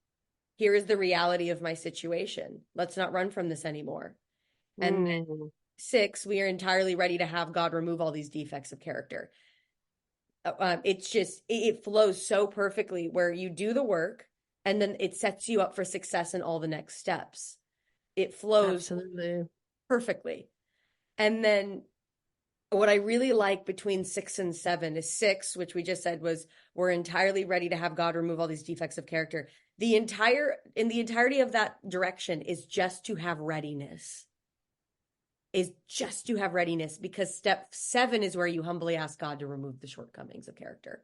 Here is the reality of my situation. Let's not run from this anymore. And then 6, we are entirely ready to have God remove all these defects of character. It's just, it flows so perfectly where you do the work and then it sets you up for success in all the next steps. It flows Absolutely perfectly. And then what I really like between 6 and 7 is 6, which we just said was, we're entirely ready to have God remove all these defects of character. In the entirety of that direction is just to have readiness. Because step 7 is where you humbly ask God to remove the shortcomings of character.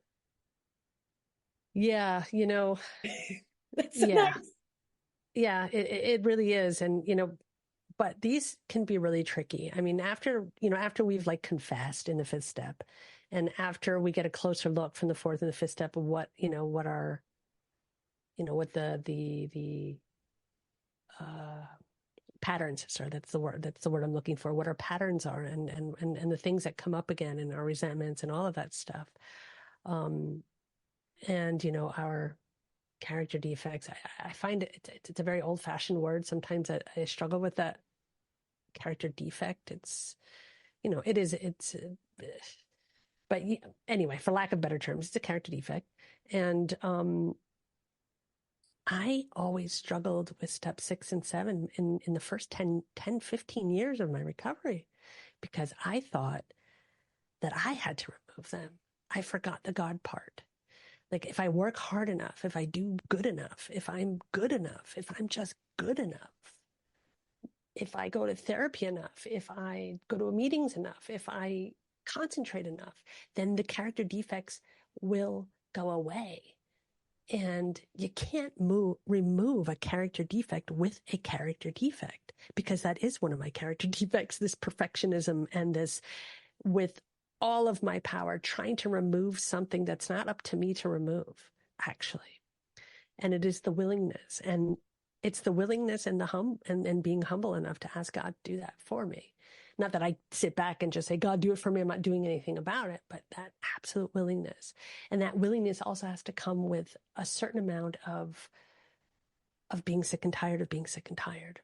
Yeah, That's so yeah. nice. Yeah, it really is. And, but these can be really tricky. I mean, after we've like confessed in the 5th step, and after we get a closer look from the 4th and the 5th step of what our, what the patterns, sorry, that's the word I'm looking for, what our patterns are, and the things that come up again, and our resentments and all of that stuff. And, our character defects. I find it's a very old-fashioned word. Sometimes I struggle with that character defect. It's, but anyway, for lack of better terms, it's a character defect. And I always struggled with step 6 and 7 in the first 10, 15 years of my recovery, because I thought that I had to remove them. I forgot the God part. Like, if I work hard enough, if I do good enough, if I'm good enough, if I'm just good enough, if I go to therapy enough, if I go to meetings enough, if I concentrate enough, then the character defects will go away. And you can't remove a character defect with a character defect, because that is one of my character defects, this perfectionism, and this, with all of my power, trying to remove something that's not up to me to remove, actually. And it is the willingness, and it's the willingness and and being humble enough to ask God to do that for me. Not that I sit back and just say, God, do it for me, I'm not doing anything about it, but that absolute willingness. And that willingness also has to come with a certain amount of being sick and tired of being sick and tired.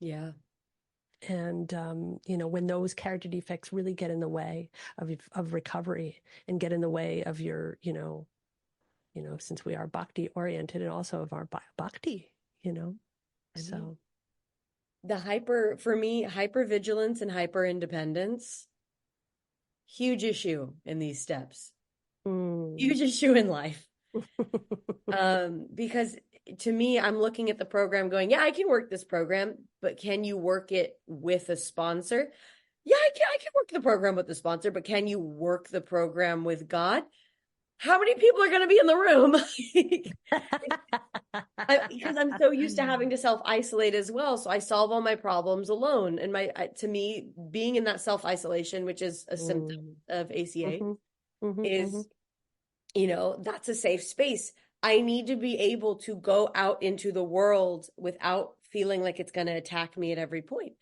Yeah. And, when those character defects really get in the way of recovery, and get in the way of your, since we are bhakti oriented, and also of our bhakti, so. For me, hypervigilance and hyper-independence, huge issue in these steps. Huge issue in life. Because to me, I'm looking at the program going, yeah, I can work this program, but can you work it with a sponsor? Yeah, I can work the program with the sponsor, but can you work the program with God? How many people are going to be in the room? Because I'm so used to having to self-isolate as well. So I solve all my problems alone. And to me, being in that self-isolation, which is a symptom of ACA, is, that's a safe space. I need to be able to go out into the world without feeling like it's going to attack me at every point.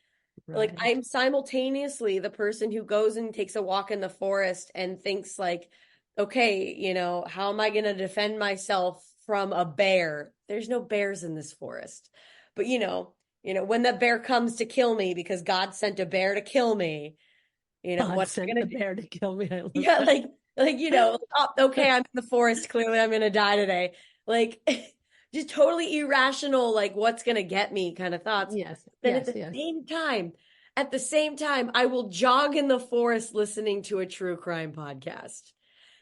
Right. Like, I'm simultaneously the person who goes and takes a walk in the forest and thinks like, okay, how am I going to defend myself from a bear? There's no bears in this forest. But, when the bear comes to kill me because God sent a bear to kill me, God sent the bear to kill me. I love yeah, that. Okay, I'm in the forest. Clearly, I'm going to die today. Like, just totally irrational, like, what's going to get me kind of thoughts. Yes. Then yes, at the same time, I will jog in the forest listening to a true crime podcast.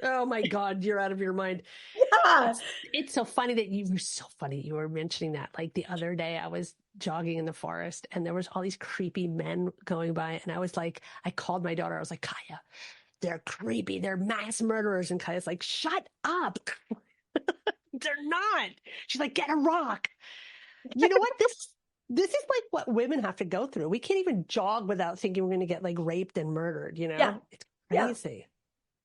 Oh my God, you're out of your mind. Yeah. It's so funny that you were mentioning that. Like, the other day I was jogging in the forest and there was all these creepy men going by, and I was like, I called my daughter. I was like, Kaya, they're creepy. They're mass murderers. And Kaya's like, shut up. They're not. She's like, get a rock. You know what? This is like what women have to go through. We can't even jog without thinking we're going to get like raped and murdered, you know? Yeah. It's Yeah. crazy.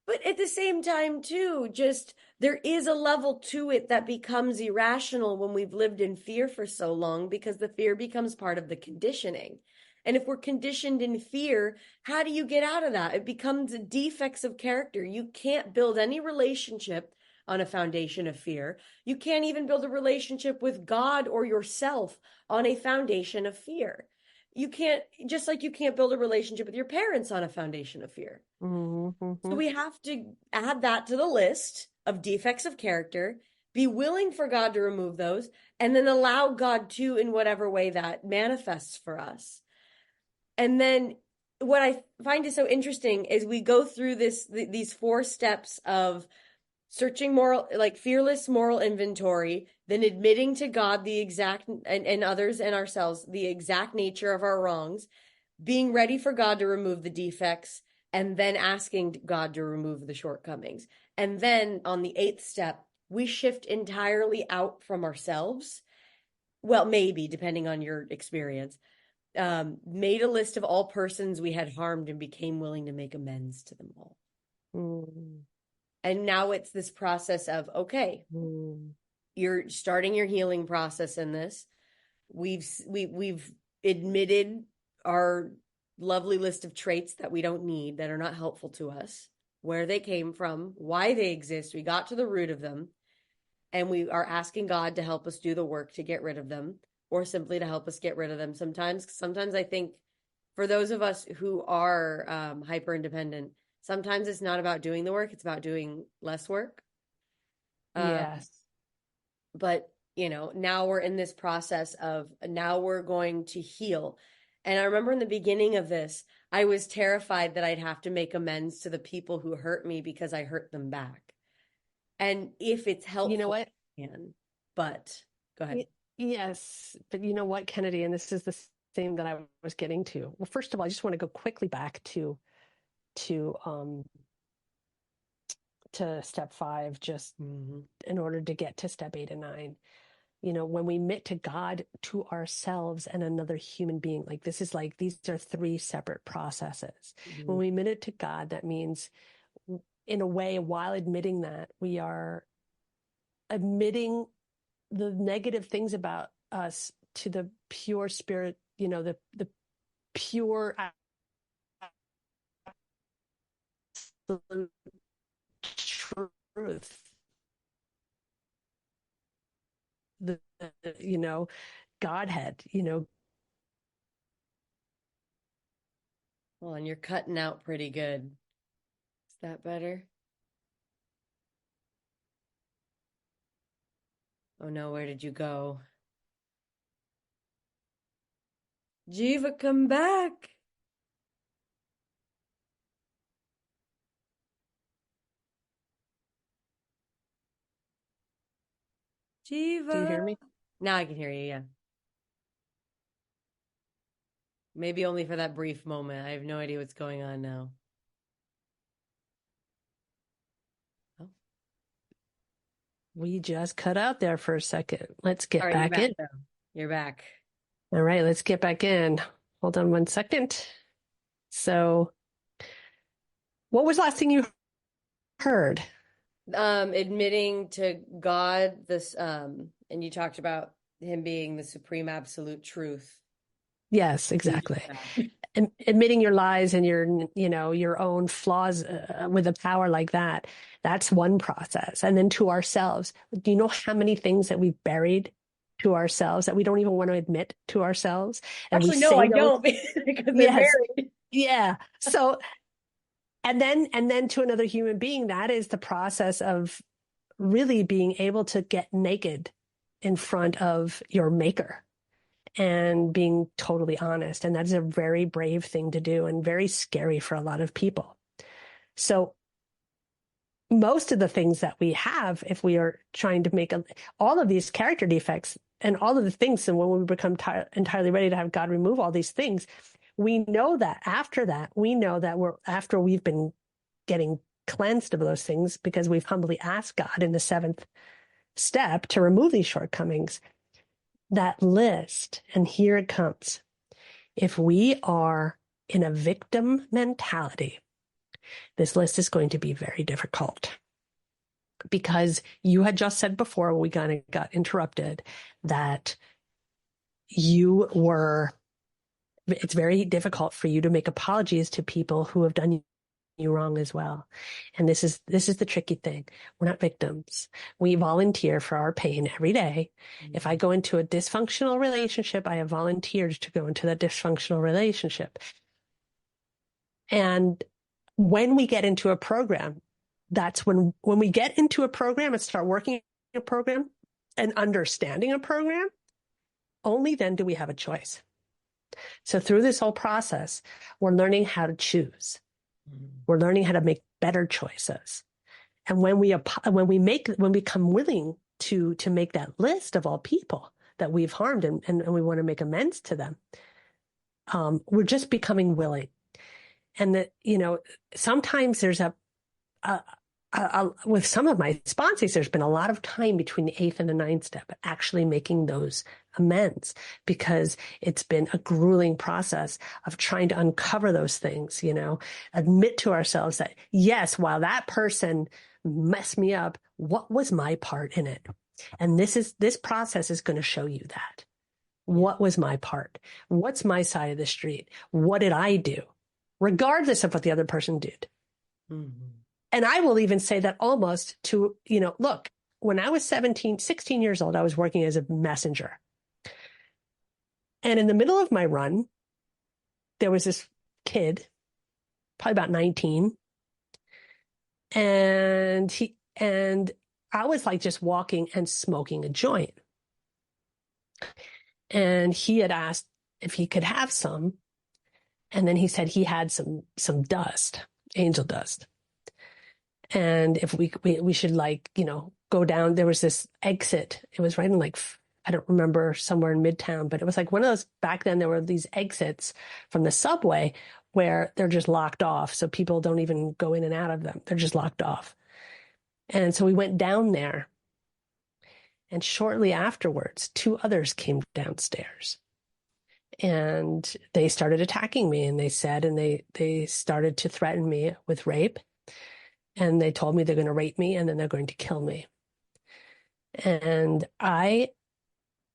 But at the same time, too, just there is a level to it that becomes irrational when we've lived in fear for so long, because the fear becomes part of the conditioning. And if we're conditioned in fear, how do you get out of that? It becomes defects of character. You can't build any relationship on a foundation of fear. You can't even build a relationship with God or yourself on a foundation of fear. You can't, just like you can't build a relationship with your parents on a foundation of fear. So we have to add that to the list of defects of character, be willing for God to remove those, and then allow God to in whatever way that manifests for us. And then what I find is so interesting is we go through these 4 steps of searching moral, like fearless moral inventory, then admitting to God the exact, and others and ourselves, the exact nature of our wrongs, being ready for God to remove the defects, and then asking God to remove the shortcomings. And then on the 8th step, we shift entirely out from ourselves. Well, maybe, depending on your experience. Made a list of all persons we had harmed and became willing to make amends to them all. And now it's this process of, okay, you're starting your healing process in this. We've admitted our lovely list of traits that we don't need, that are not helpful to us, where they came from, why they exist. We got to the root of them, and we are asking God to help us do the work to get rid of them, or simply to help us get rid of them. Sometimes I think for those of us who are hyper independent, sometimes it's not about doing the work, it's about doing less work. Yes. But, now we're in this process of, now we're going to heal. And I remember in the beginning of this, I was terrified that I'd have to make amends to the people who hurt me because I hurt them back. And if it's helpful, you know what? But go ahead. Yes. But you know what, Kennedy, and this is the thing that I was getting to. Well, first of all, I just want to go quickly back to step 5, just in order to get to step 8 and 9. When we admit to God, to ourselves, and another human being, like this is like, these are 3 separate processes. When we admit it to God, that means, in a way, while admitting that, we are admitting the negative things about us to the pure spirit, the pure absolute truth. The Godhead, Well, and you're cutting out pretty good. Is that better? Oh no, where did you go? Jiva, come back. Jiva. Do you hear me? Now I can hear you, yeah. Maybe only for that brief moment. I have no idea what's going on now. Oh. We just cut out there for a second. Let's get back in. Though. You're back. All right, let's get back in. Hold on one second. So, what was the last thing you heard? Admitting to God this, and you talked about him being the supreme absolute truth. Yes, exactly. Admitting your lies and your own flaws with a power like that, that's one process. And then to ourselves, do you know how many things that we've buried to ourselves that we don't even want to admit to ourselves? And actually, no, I don't, because they're buried. Yeah. So, and then to another human being, that is the process of really being able to get naked in front of your maker and being totally honest. And that's a very brave thing to do and very scary for a lot of people. So most of the things that we have, if we are trying to make all of these character defects and all of the things, and when we become entirely ready to have God remove all these things, we know that after we've been getting cleansed of those things, because we've humbly asked God in the 7th step to remove these shortcomings. That list, and here it comes. If we are in a victim mentality, this list is going to be very difficult, because you had just said before we got interrupted that it's very difficult for you to make apologies to people who have done you wrong as well. And this is the tricky thing. We're not victims. We volunteer for our pain every day. Mm-hmm. If I go into a dysfunctional relationship, I have volunteered to go into that dysfunctional relationship. And when we get into a program, that's when we get into a program and start working a program and understanding a program, only then do we have a choice. So through this whole process, we're learning how to choose. We're learning how to make better choices. And when we become willing to make that list of all people that we've harmed and we want to make amends to them, we're just becoming willing. And that, sometimes there's with some of my sponsees, there's been a lot of time between the 8th and the 9th step actually making those amends, because it's been a grueling process of trying to uncover those things, admit to ourselves that, yes, while that person messed me up, what was my part in it? And this process is going to show you that. What was my part? What's my side of the street? What did I do? Regardless of what the other person did. Mm-hmm. And I will even say that almost to, look, when I was 16 years old, I was working as a messenger. And in the middle of my run, there was this kid, probably about 19. And I was like just walking and smoking a joint. And he had asked if he could have some. And then he said he had some dust, angel dust. And if we should go down, there was this exit. It was right in I don't remember, somewhere in Midtown, but it was like one of those, back then there were these exits from the subway where they're just locked off. So people don't even go in and out of them. They're just locked off. And so we went down there, and shortly afterwards, 2 others came downstairs. And they started attacking me, and they started to threaten me with rape. And they told me they're going to rape me and then they're going to kill me. And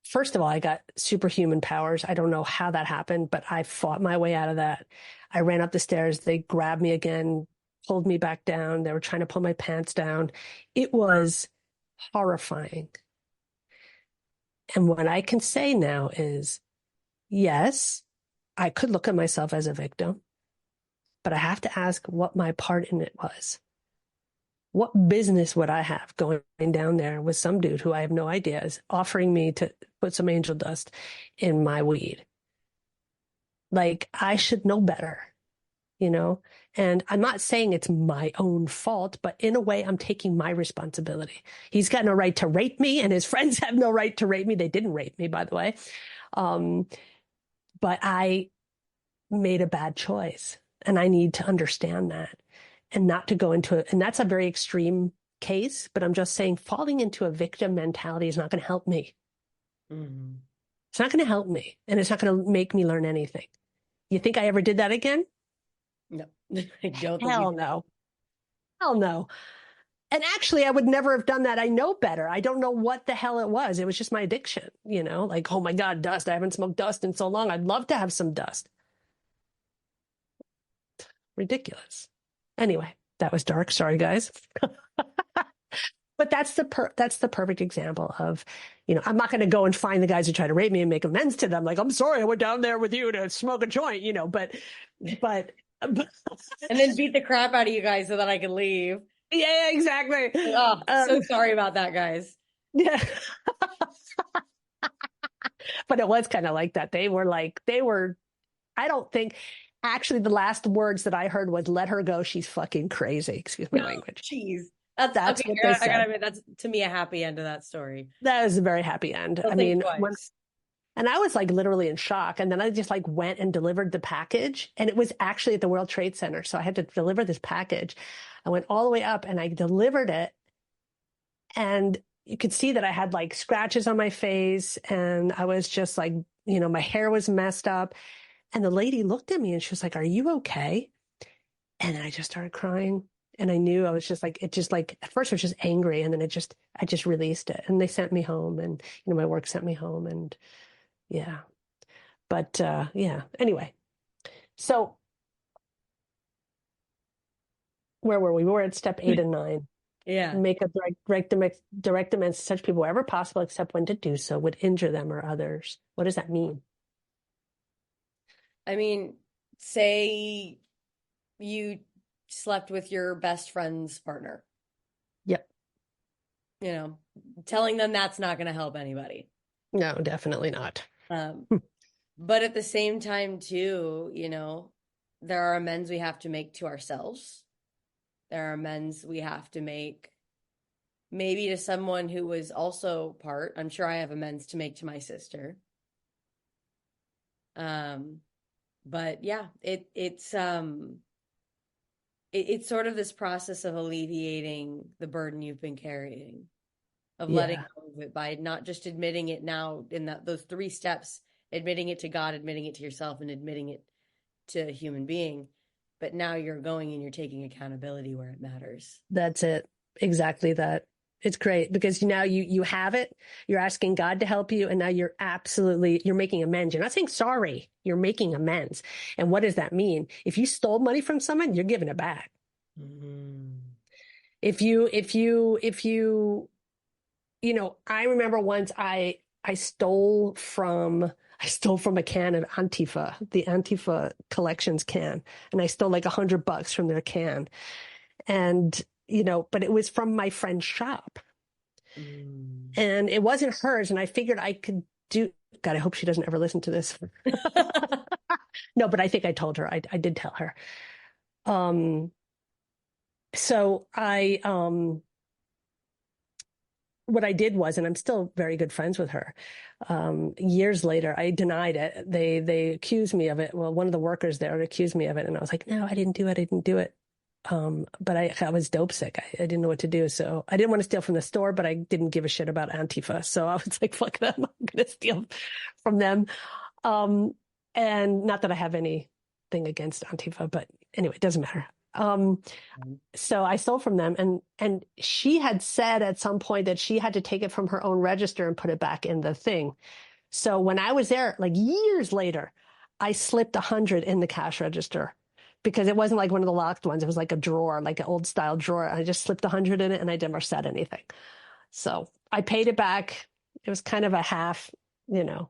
first of all, I got superhuman powers. I don't know how that happened, but I fought my way out of that. I ran up the stairs. They grabbed me again, pulled me back down. They were trying to pull my pants down. It was horrifying. And what I can say now is, yes, I could look at myself as a victim, but I have to ask what my part in it was. What business would I have going down there with some dude who I have no idea is offering me to put some angel dust in my weed? I should know better, And I'm not saying it's my own fault, but in a way, I'm taking my responsibility. He's got no right to rape me, and his friends have no right to rape me. They didn't rape me, by the way. But I made a bad choice, and I need to understand that. And not to go into it. And that's a very extreme case, but I'm just saying falling into a victim mentality is not going to help me. Mm-hmm. It's not going to help me. And it's not going to make me learn anything. You think I ever did that again? No, I don't. Hell no. Hell no. And actually, I would never have done that. I know better. I don't know what the hell it was. It was just my addiction, oh my God, dust. I haven't smoked dust in so long. I'd love to have some dust. Ridiculous. Anyway, that was dark. Sorry, guys. But that's the perfect example of, I'm not going to go and find the guys who try to rape me and make amends to them. I'm sorry, I went down there with you to smoke a joint, but and then beat the crap out of you guys so that I can leave. Yeah, exactly. Oh, so sorry about that, guys. Yeah. But it was kind of like that. They were, I don't think, actually, the last words that I heard was, let her go. She's fucking crazy. Excuse my language. Jeez. That's okay, what they said. I gotta admit, that's, to me, a happy end of that story. That is a very happy end. I'll I mean, and I was literally in shock. And then I just went and delivered the package. And it was actually at the World Trade Center. So I had to deliver this package. I went all the way up and I delivered it. And, you could see that I had like scratches on my face, and I was just like, my hair was messed up. And the lady looked at me and she was like, "Are you okay?" And then I just started crying. And I knew I was just like, at first I was just angry. And then I just released it. And they sent me home, and, my work sent me home, and yeah. But, yeah, anyway. So where were we? We were at step 8 and 9. Yeah. Make a direct amends to such people wherever possible, except when to do so would injure them or others. What does that mean? I mean, say you slept with your best friend's partner. Yep. Telling them that's not going to help anybody. No, definitely not. But at the same time, too, there are amends we have to make to ourselves. There are amends we have to make maybe to someone who was also part. I'm sure I have amends to make to my sister. But yeah, it's sort of this process of alleviating the burden you've been carrying, of letting go of it by not just admitting it now in those 3 steps, admitting it to God, admitting it to yourself, and admitting it to a human being. But now you're going and you're taking accountability where it matters. That's it. Exactly that. It's great because now you have it. You're asking God to help you, and now you're making amends. You're not saying sorry. You're making amends. And what does that mean? If you stole money from someone, you're giving it back. Mm-hmm. If you, I remember once I stole from a can of Antifa, the Antifa collections can, and I stole like $100 from their can, and but it was from my friend's shop, and it wasn't hers, and I figured I could do. God, I hope she doesn't ever listen to this. No, but I think I told her. I did tell her. So what I did was, and I'm still very good friends with her. Years later, I denied it. They accused me of it. Well, one of the workers there accused me of it, and I was like, "No, I didn't do it. I didn't do it." But I was dope sick. I didn't know what to do. So I didn't want to steal from the store, but I didn't give a shit about Antifa. So I was like, fuck them. I'm going to steal from them. And not that I have anything against Antifa, but anyway, it doesn't matter. So I stole from them, and she had said at some point that she had to take it from her own register and put it back in the thing. So when I was there, like years later, I slipped 100 in the cash register because it wasn't like one of the locked ones. It was like a drawer, like an old style drawer. I just slipped 100 in it, and I never said anything. So I paid it back. It was kind of a half of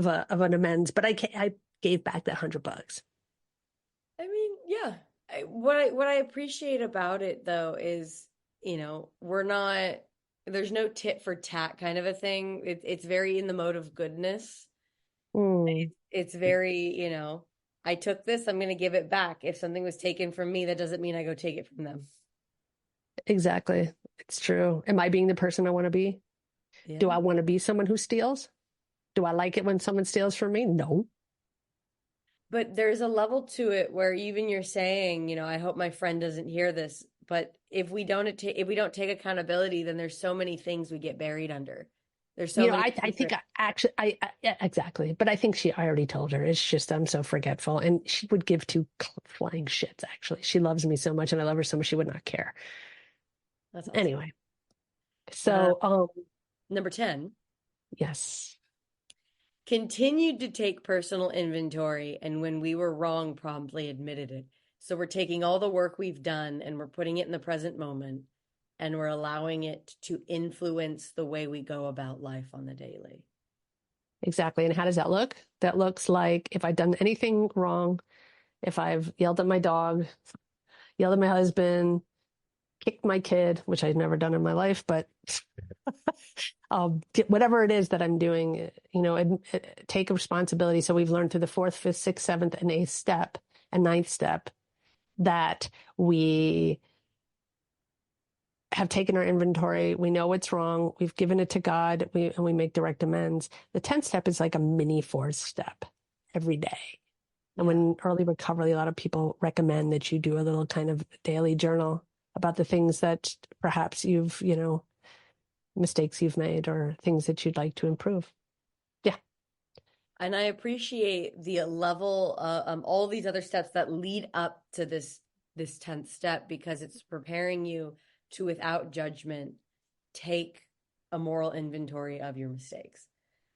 an amends, but I gave back that $100. I mean, yeah. What I appreciate about it though is, there's no tit for tat kind of a thing. It's very in the mode of goodness. It's very, I took this, I'm going to give it back. If something was taken from me, that doesn't mean I go take it from them. Exactly. It's true. Am I being the person I want to be? Yeah. Do I want to be someone who steals? Do I like it when someone steals from me? No. But there's a level to it where even you're saying, I hope my friend doesn't hear this, but if we don't take accountability, then there's so many things we get buried under. There's so many. I think yeah, exactly. But I think I already told her. It's just I'm so forgetful, and she would give 2 flying shits. Actually, she loves me so much, and I love her so much, she would not care. That's awesome. Anyway. So, number 10. Yes. Continued to take personal inventory, and when we were wrong, promptly admitted it. So we're taking all the work we've done and we're putting it in the present moment, and we're allowing it to influence the way we go about life on the daily. Exactly. And how does that look? That looks like if I've done anything wrong, if I've yelled at my dog, yelled at my husband, kicked my kid, which I've never done in my life, but whatever it is that I'm doing, take responsibility. So we've learned through the 4th, 5th, 6th, 7th, and 8th step and 9th step that we have taken our inventory. We know what's wrong. We've given it to God, and we make direct amends. The 10th step is like a mini 4th step every day. And when early recovery, a lot of people recommend that you do a little kind of daily journal about the things that perhaps you've, mistakes you've made or things that you'd like to improve. Yeah. And I appreciate the level, all these other steps that lead up to this 10th step, because it's preparing you to, without judgment, take a moral inventory of your mistakes.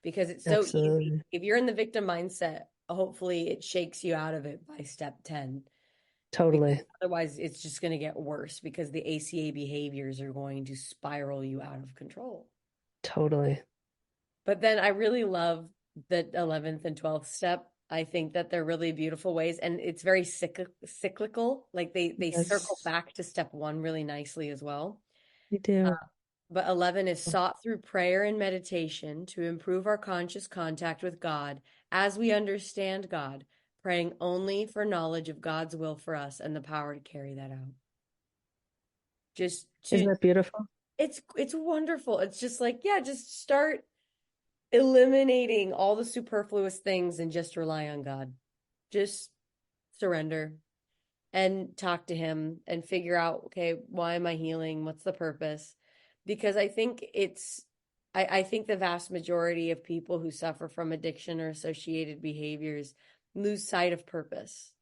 Because it's so easy. Absolutely. If you're in the victim mindset, hopefully it shakes you out of it by step 10. Totally. Otherwise, it's just going to get worse, because the ACA behaviors are going to spiral you out of control. Totally. But then I really love the 11th and 12th step. I think that they're really beautiful ways, and it's very cyclical. Like they Yes. circle back to step 1 really nicely as well. You do. But 11 is sought through prayer and meditation to improve our conscious contact with God as we understand God, praying only for knowledge of God's will for us and the power to carry that out. Isn't that beautiful? It's wonderful. It's just like, yeah, just start eliminating all the superfluous things and just rely on God. Just surrender and talk to him and figure out, okay, why am I healing? What's the purpose? Because I think I think the vast majority of people who suffer from addiction or associated behaviors lose sight of purpose.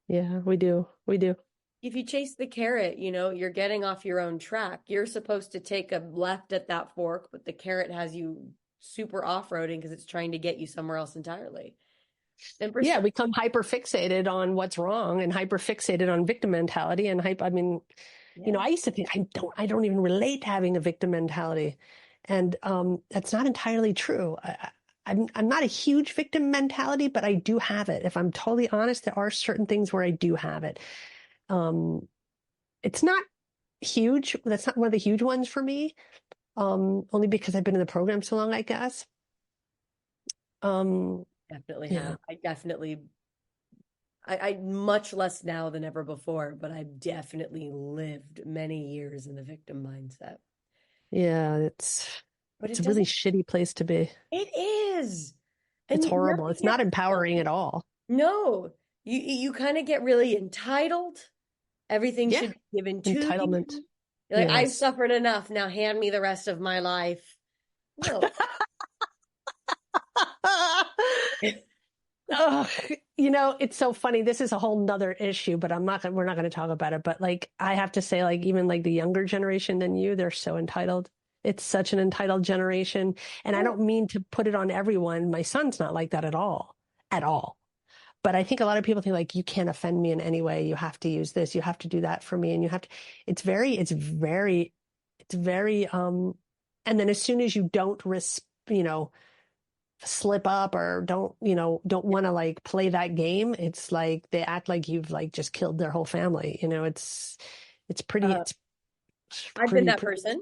Yeah, we do. We do. If you chase the carrot, you're getting off your own track. You're supposed to take a left at that fork, but the carrot has you super off-roading because it's trying to get you somewhere else entirely. And Yeah, we become hyper fixated on what's wrong and hyper fixated on victim mentality and I used to think I don't even relate to having a victim mentality. And that's not entirely true. I'm not a huge victim mentality, but I do have it. If I'm totally honest, there are certain things where I do have it. It's not huge. That's not one of the huge ones for me. Only because I've been in the program so long, I guess. Definitely have. I much less now than ever before, but I've definitely lived many years in the victim mindset. Yeah, it's a really shitty place to be. It is. It's horrible. It's not empowering at all. No, you kind of get really entitled. Everything should be given to entitlement. you. You're like, I've suffered enough. Now hand me the rest of my life. No. It's so funny. This is a whole nother issue, but we're not going to talk about it. But like, I have to say, like, even like the younger generation than you, they're so entitled. It's such an entitled generation. And I don't mean to put it on everyone. My son's not like that at all. But I think a lot of people think like, you can't offend me in any way. You have to use this. You have to do that for me. And you have to, it's very, and then as soon as you don't slip up or don't want to like play that game, it's like they act like you've like just killed their whole family. It's pretty, I've been that person.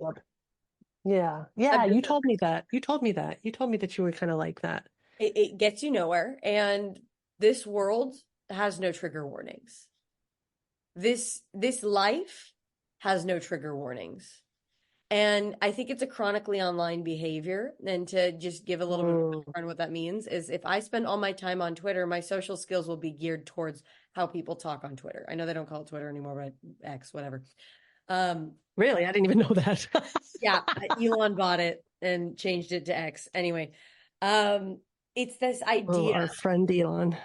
Yeah. You told me that. You told me that you were kind of like that. It gets you nowhere. And this world has no trigger warnings. This life has no trigger warnings. And I think it's a chronically online behavior. And to just give a little bit of background what that means is, if I spend all my time on Twitter, my social skills will be geared towards how people talk on Twitter. I know they don't call it Twitter anymore, but X, whatever. Really? I didn't even know that. Yeah, Elon bought it and changed it to X. Anyway, it's this idea. Our friend Elon.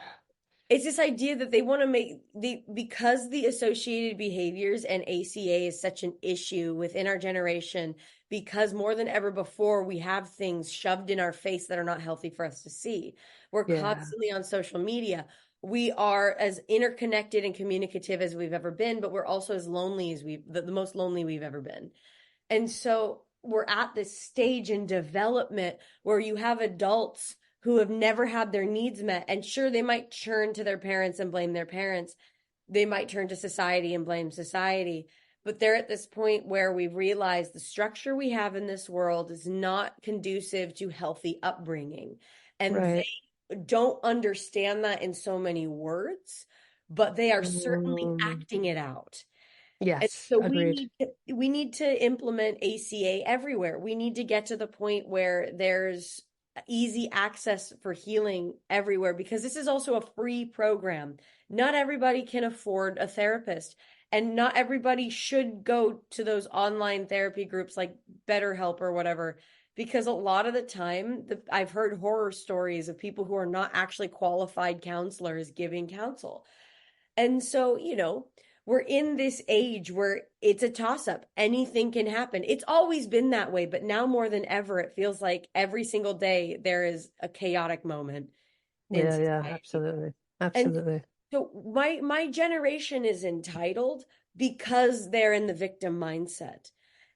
It's this idea that they want to because the associated behaviors and ACA is such an issue within our generation, because more than ever before, we have things shoved in our face that are not healthy for us to see. We're constantly on social media. We are as interconnected and communicative as we've ever been, but we're also as lonely as the most lonely we've ever been. And so we're at this stage in development where you have adults who have never had their needs met. And sure, they might turn to their parents and blame their parents. They might turn to society and blame society. But they're at this point where we've realized the structure we have in this world is not conducive to healthy upbringing. And they don't understand that in so many words, but they are certainly acting it out. Yes. And so agreed. we need to implement ACA everywhere. We need to get to the point where there's easy access for healing everywhere, because this is also a free program. Not everybody can afford a therapist, and not everybody should go to those online therapy groups like BetterHelp or whatever, because a lot of the time I've heard horror stories of people who are not actually qualified counselors giving counsel. And so, we're in this age where it's a toss up. Anything can happen. It's always been that way, but now more than ever, it feels like every single day there is a chaotic moment in Yeah, society. absolutely. And Absolutely. so my generation is entitled because they're in the victim mindset.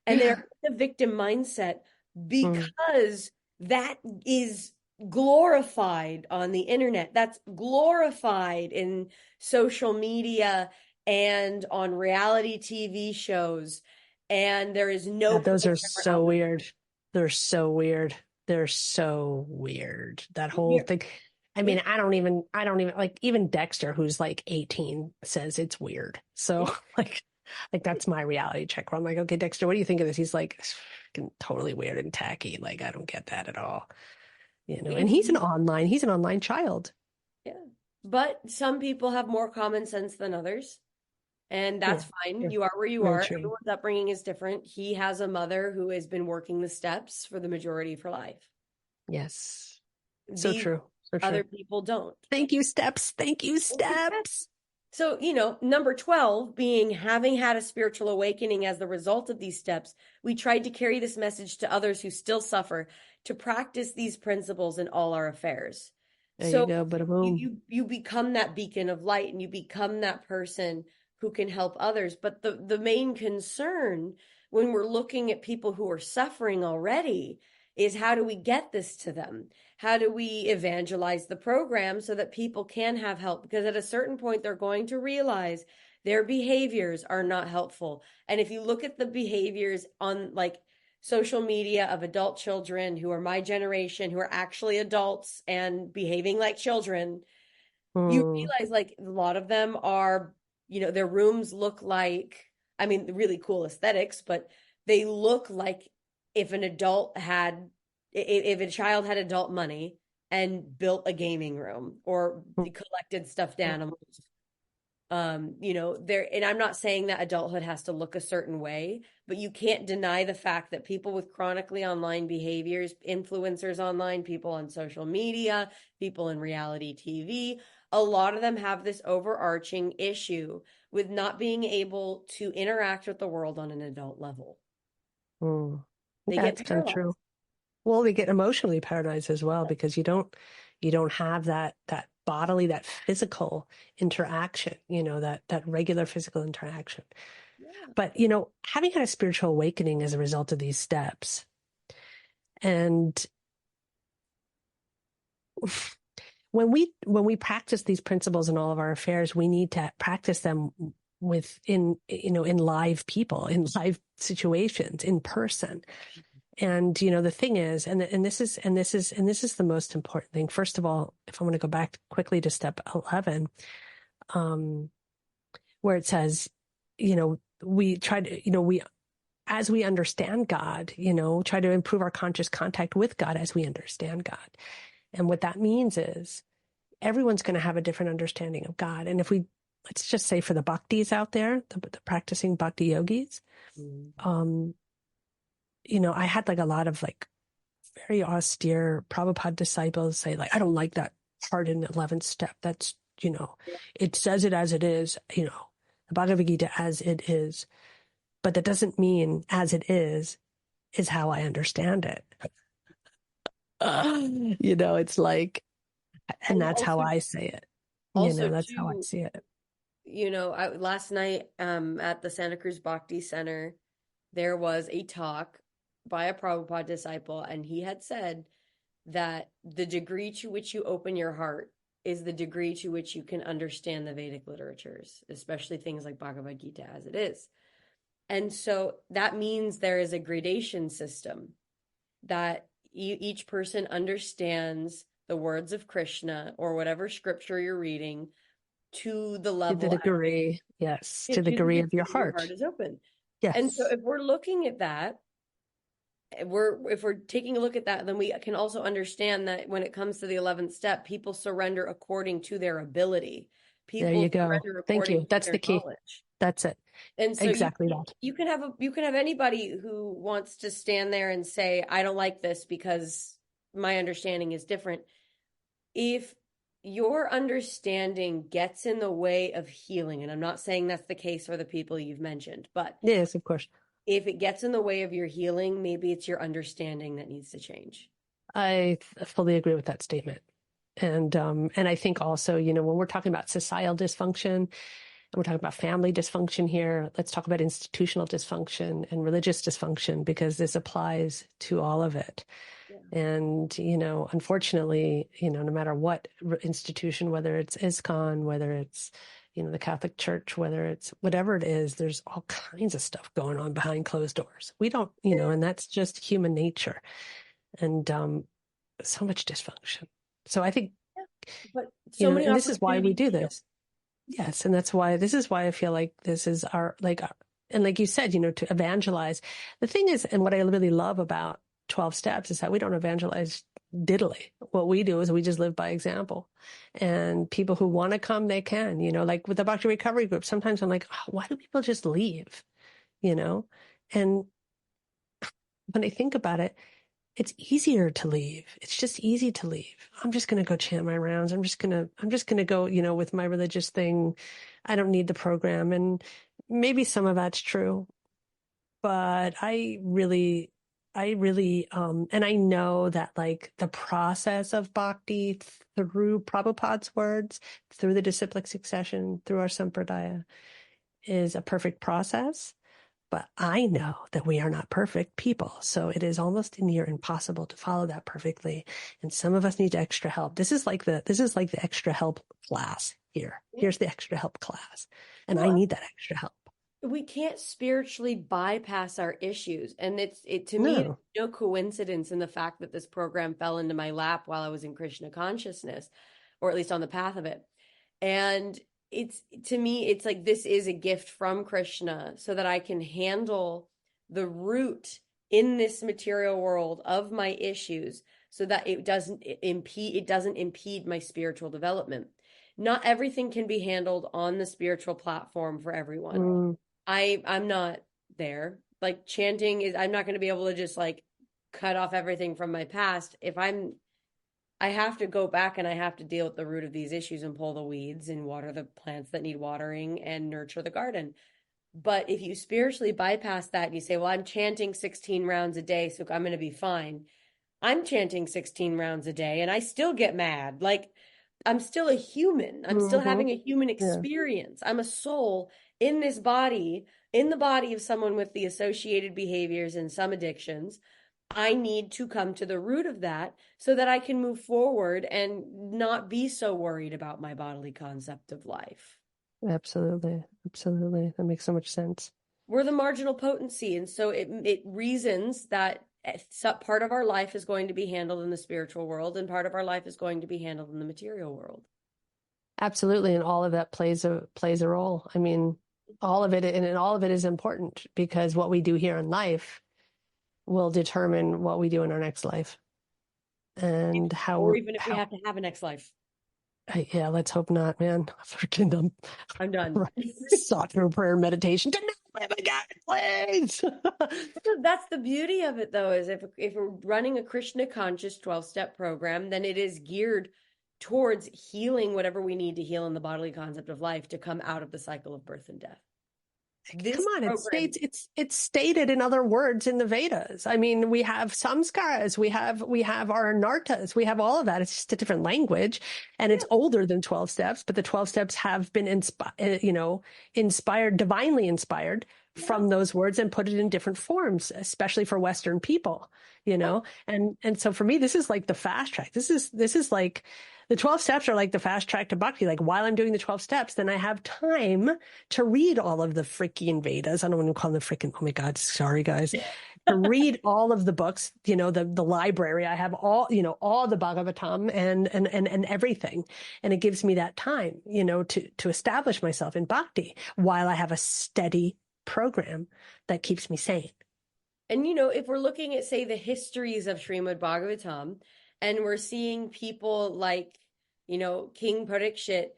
And they're in the victim mindset Mm. because that is glorified on the internet. That's glorified in social media and on reality TV shows. And there is no Yeah, those are program or so outlet. weird. They're so weird. They're so weird. That whole Yeah. thing. I Yeah. mean, I don't even like even Dexter, who's like 18, says it's weird. So Yeah. like that's my reality check where I'm like, okay, Dexter, what do you think of this? He's like, it's freaking totally weird and tacky. Like, I don't get that at all. And he's an online child. Yeah. But some people have more common sense than others, and Yeah, that's fine. true. You are where you Very are. true. Everyone's upbringing is different. He has a mother who has been working the steps for the majority of her life. Yes. So These true. So other true. people don't. Thank you, Steps. Thank you, Thank you, Steph. Steps. So, number 12 being having had a spiritual awakening as the result of these steps, we tried to carry this message to others who still suffer to practice these principles in all our affairs. There you So go. Bada boom. you become that beacon of light, and you become that person who can help others. But the main concern when we're looking at people who are suffering already is, how do we get this to them? How do we evangelize the program so that people can have help? Because at a certain point, they're going to realize their behaviors are not helpful. And if you look at the behaviors on like social media of adult children who are my generation, who are actually adults and behaving like children, you Hmm. realize like a lot of them are, their rooms look like, I mean, really cool aesthetics, but they look like if an adult had, if a child had adult money and built a gaming room or collected stuffed animals. There, and I'm not saying that adulthood has to look a certain way, but you can't deny the fact that people with chronically online behaviors, influencers online, people on social media, people in reality TV, a lot of them have this overarching issue with not being able to interact with the world on an adult level. Hmm. They Yeah, get it's so paralyzed. true. Well, they get emotionally paralyzed as well because you don't have that bodily, that physical interaction, that regular physical interaction. Yeah. But, having had a spiritual awakening as a result of these steps, and when we practice these principles in all of our affairs, we need to practice them in live people, in live situations, in person. And the thing is, and this is the most important thing. First of all, if I want to go back quickly to step 11, where it says, we try to, as we understand God, try to improve our conscious contact with God as we understand God. And what that means is everyone's going to have a different understanding of God. And if let's just say for the bhaktis out there, the practicing bhakti yogis, I had like a lot of like very austere Prabhupada disciples say like, I don't like that part in the 11th step. That's, it says it as it is, the Bhagavad Gita as it is, but that doesn't mean as it is how I understand it. It's like, and And that's how I say it. also That's how I too, see it. last night at the Santa Cruz Bhakti Center, there was a talk by a Prabhupada disciple, and he had said that the degree to which you open your heart is the degree to which you can understand the Vedic literatures, especially things like Bhagavad Gita as it is. And so that means there is a gradation system that each person understands the words of Krishna or whatever scripture you're reading to the To the level degree, yes, to to the the degree degree of your your heart heart. is open. And so Yes. if we're looking at that, if we're taking a look at that, then we can also understand that when it comes to the 11th step, people surrender according to their ability. There People you go. surrender Thank according you. to That's the their key. knowledge. That's it. And so Exactly that. you can have anybody who wants to stand there and say, I don't like this because my understanding is different. If your understanding gets in the way of healing, and I'm not saying that's the case for the people you've mentioned, but Yes, of course. if it gets in the way of your healing, maybe it's your understanding that needs to change. I fully agree with that statement. And I think also, you know, when we're talking about societal dysfunction, and we're talking about family dysfunction here, let's talk about institutional dysfunction and religious dysfunction, because this applies to all of it. Yeah. And, you know, unfortunately, you know, no matter what institution, whether it's ISKCON, whether it's, you know, the Catholic Church, whether it's whatever it is, there's all kinds of stuff going on behind closed doors. We don't, you know, and that's just human nature. And so much dysfunction. So I think, But you so know, many and this is why we opportunities do to heal. this. Yes. And this is why I feel like this is and like you said, you know, to evangelize. The thing is, and what I really love about 12 steps is that we don't evangelize diddly. What we do is we just live by example. And people who want to come, they can, you know, like with the Bhakti Recovery Group, sometimes I'm like, oh, why do people just leave? You know? And when I think about it, it's easier to leave. It's just easy to leave. I'm just going to go chant my rounds. I'm just going to go, you know, with my religious thing. I don't need the program. And maybe some of that's true, but I really, and I know that like the process of bhakti through Prabhupada's words, through the disciplic succession, through our sampradaya is a perfect process. But I know that we are not perfect people. So it is almost near impossible to follow that perfectly. And some of us need extra help. This is like the extra help class here. Here's the extra help class. And I need that extra help. We can't spiritually bypass our issues. And to me, it's No. no coincidence in the fact that this program fell into my lap while I was in Krishna consciousness, or at least on the path of it. And to me, it's like this is a gift from Krishna so that I can handle the root in this material world of my issues so that it doesn't impede my spiritual development. Not everything can be handled on the spiritual platform for everyone. I'm not there. Like chanting I'm not going to be able to just like cut off everything from my past. I have to go back and I have to deal with the root of these issues and pull the weeds and water the plants that need watering and nurture the garden. But if you spiritually bypass that and you say, well, I'm chanting 16 rounds a day, so I'm going to be fine. I'm chanting 16 rounds a day and I still get mad. Like I'm still a human. I'm still having a human experience. I'm a soul in this body, in the body of someone with the associated behaviors and some addictions. I need to come to the root of that so that I can move forward and not be so worried about my bodily concept of life. Absolutely. Absolutely. That makes so much sense. We're the marginal potency. And so it reasons that part of our life is going to be handled in the spiritual world and part of our life is going to be handled in the material world. Absolutely. And all of that plays a role. I mean, all of it, and all of it is important because what we do here in life will determine what we do in our next life and or even if we have to have a next life. Yeah, let's hope not, man. Freaking I'm done. Sought through prayer and meditation. Please. That's the beauty of it, though, is if we're running a Krishna conscious 12-step program, then it is geared towards healing whatever we need to heal in the bodily concept of life to come out of the cycle of birth and death. Come on, it's stated in other words in the Vedas. I mean, we have samskaras, we have our anartas, we have all of that. It's just a different language, and it's older than 12 steps. But the 12 steps have been inspired, divinely inspired from those words, and put it in different forms, especially for Western people. You know, and so for me, this is like the fast track. This is like. The 12 steps are like the fast track to bhakti. Like while I'm doing the 12 steps, then I have time to read all of the freaking Vedas. I don't want to call them freaking, oh my God, sorry guys. To read all of the books, you know, the library. I have all the Bhagavatam and everything. And it gives me that time, you know, to establish myself in bhakti while I have a steady program that keeps me sane. And, you know, if we're looking at, say, the histories of Srimad Bhagavatam, and we're seeing people like, you know, King Parikshit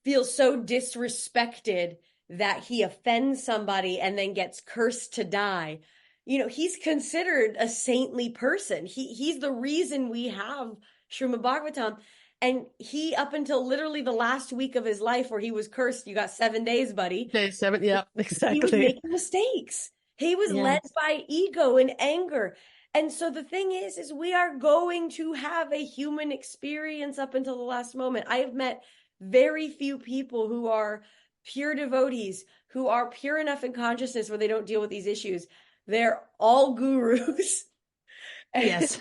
feel so disrespected that he offends somebody and then gets cursed to die. You know, he's considered a saintly person. He's the reason we have Srimad Bhagavatam. And he, up until literally the last week of his life where he was cursed, you got 7 days, buddy. Day 7, yeah, He was exactly. making mistakes. He was led by ego and anger. And so the thing is we are going to have a human experience up until the last moment. I have met very few people who are pure devotees, who are pure enough in consciousness where they don't deal with these issues. They're all gurus. Yes.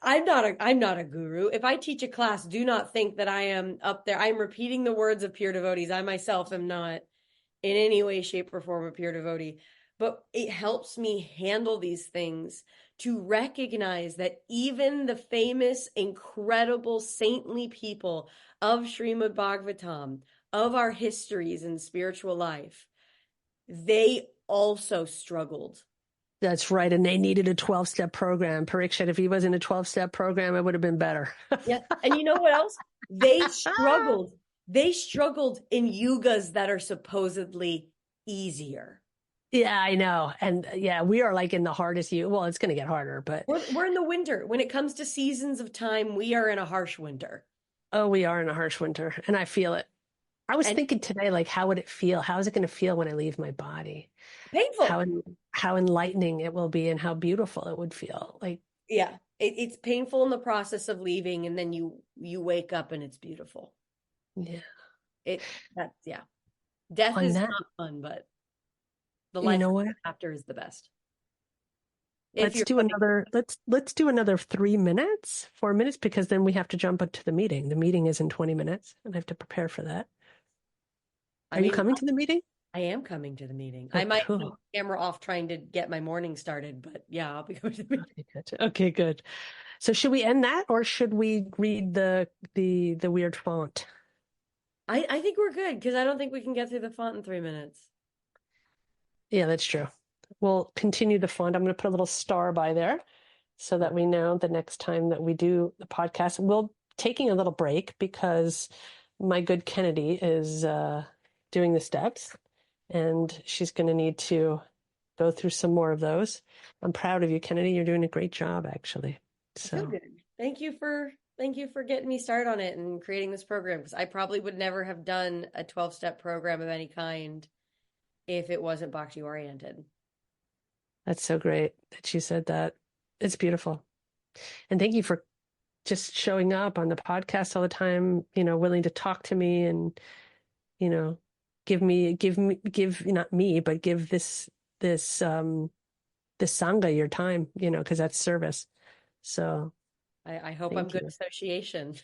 I'm not a guru. If I teach a class, do not think that I am up there. I'm repeating the words of pure devotees. I myself am not in any way, shape, or form a pure devotee. But it helps me handle these things to recognize that even the famous, incredible, saintly people of Srimad Bhagavatam, of our histories in spiritual life, they also struggled. That's right. And they needed a 12-step program. Parikshit, if he was in a 12-step program, it would have been better. Yeah. And you know what else? They struggled. They struggled in yugas that are supposedly easier. Yeah, I know. And yeah, we are like in the hardest well, it's going to get harder, but we're in the winter. When it comes to seasons of time, we are in a harsh winter. Oh, we are in a harsh winter, and I feel it. I was thinking today, like, how would it feel? How is it going to feel when I leave my body? Painful. How enlightening it will be and how beautiful it would feel. Like, yeah, it's painful in the process of leaving, and then you wake up and it's beautiful. Yeah. Death is not fun, but the life after is the best. Let's do another 3 minutes, 4 minutes, because then we have to jump into the meeting. The meeting is in 20 minutes, and I have to prepare for that. Are you coming to the meeting? I am coming to the meeting. Oh, I might keep the camera off trying to get my morning started, but yeah, I'll be coming to the meeting. Okay, good. So should we end that, or should we read the weird font? I think we're good, because I don't think we can get through the font in 3 minutes. Yeah, that's true. We'll continue the font. I'm going to put a little star by there so that we know the next time that we do the podcast. We'll taking a little break because my good Kennedy is doing the steps, and she's going to need to go through some more of those. I'm proud of you, Kennedy. You're doing a great job, actually. So I feel good. Thank you for getting me started on it and creating this program, because I probably would never have done a 12-step program of any kind if it wasn't bhakti oriented. That's so great that you said that. It's beautiful. And thank you for just showing up on the podcast all the time, willing to talk to me and, give not me, but give this Sangha your time, because that's service. So I hope I'm good association.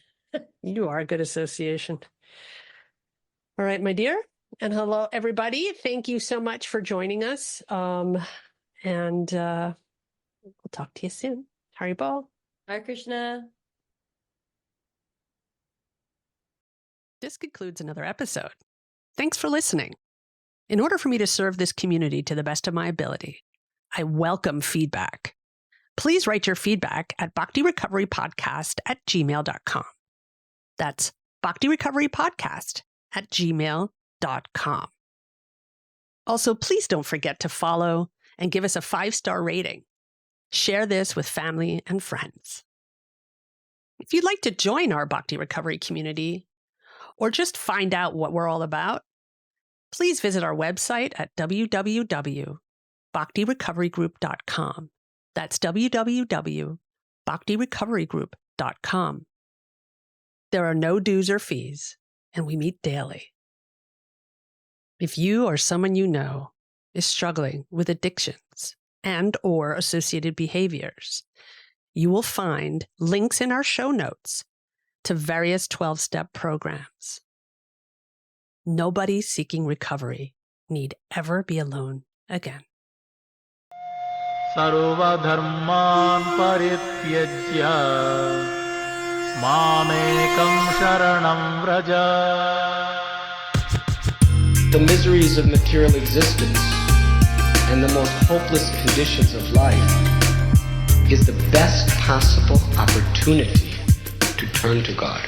You are a good association. All right, my dear. And hello, everybody. Thank you so much for joining us. And we'll talk to you soon. Haribol. Hare Krishna. This concludes another episode. Thanks for listening. In order for me to serve this community to the best of my ability, I welcome feedback. Please write your feedback at bhaktirecoverypodcast@gmail.com. That's bhaktirecoverypodcast@gmail.com. Also, please don't forget to follow and give us a 5-star rating. Share this with family and friends. If you'd like to join our Bhakti Recovery community or just find out what we're all about, please visit our website at www.bhaktirecoverygroup.com. That's www.bhaktirecoverygroup.com. There are no dues or fees, and we meet daily. If you or someone you know is struggling with addictions and or associated behaviors, you will find links in our show notes to various 12-step programs. Nobody seeking recovery need ever be alone again. सर्वधर्मान् परित्यज्य मामेकं शरणं Vraj. The miseries of material existence and the most hopeless conditions of life is the best possible opportunity to turn to God.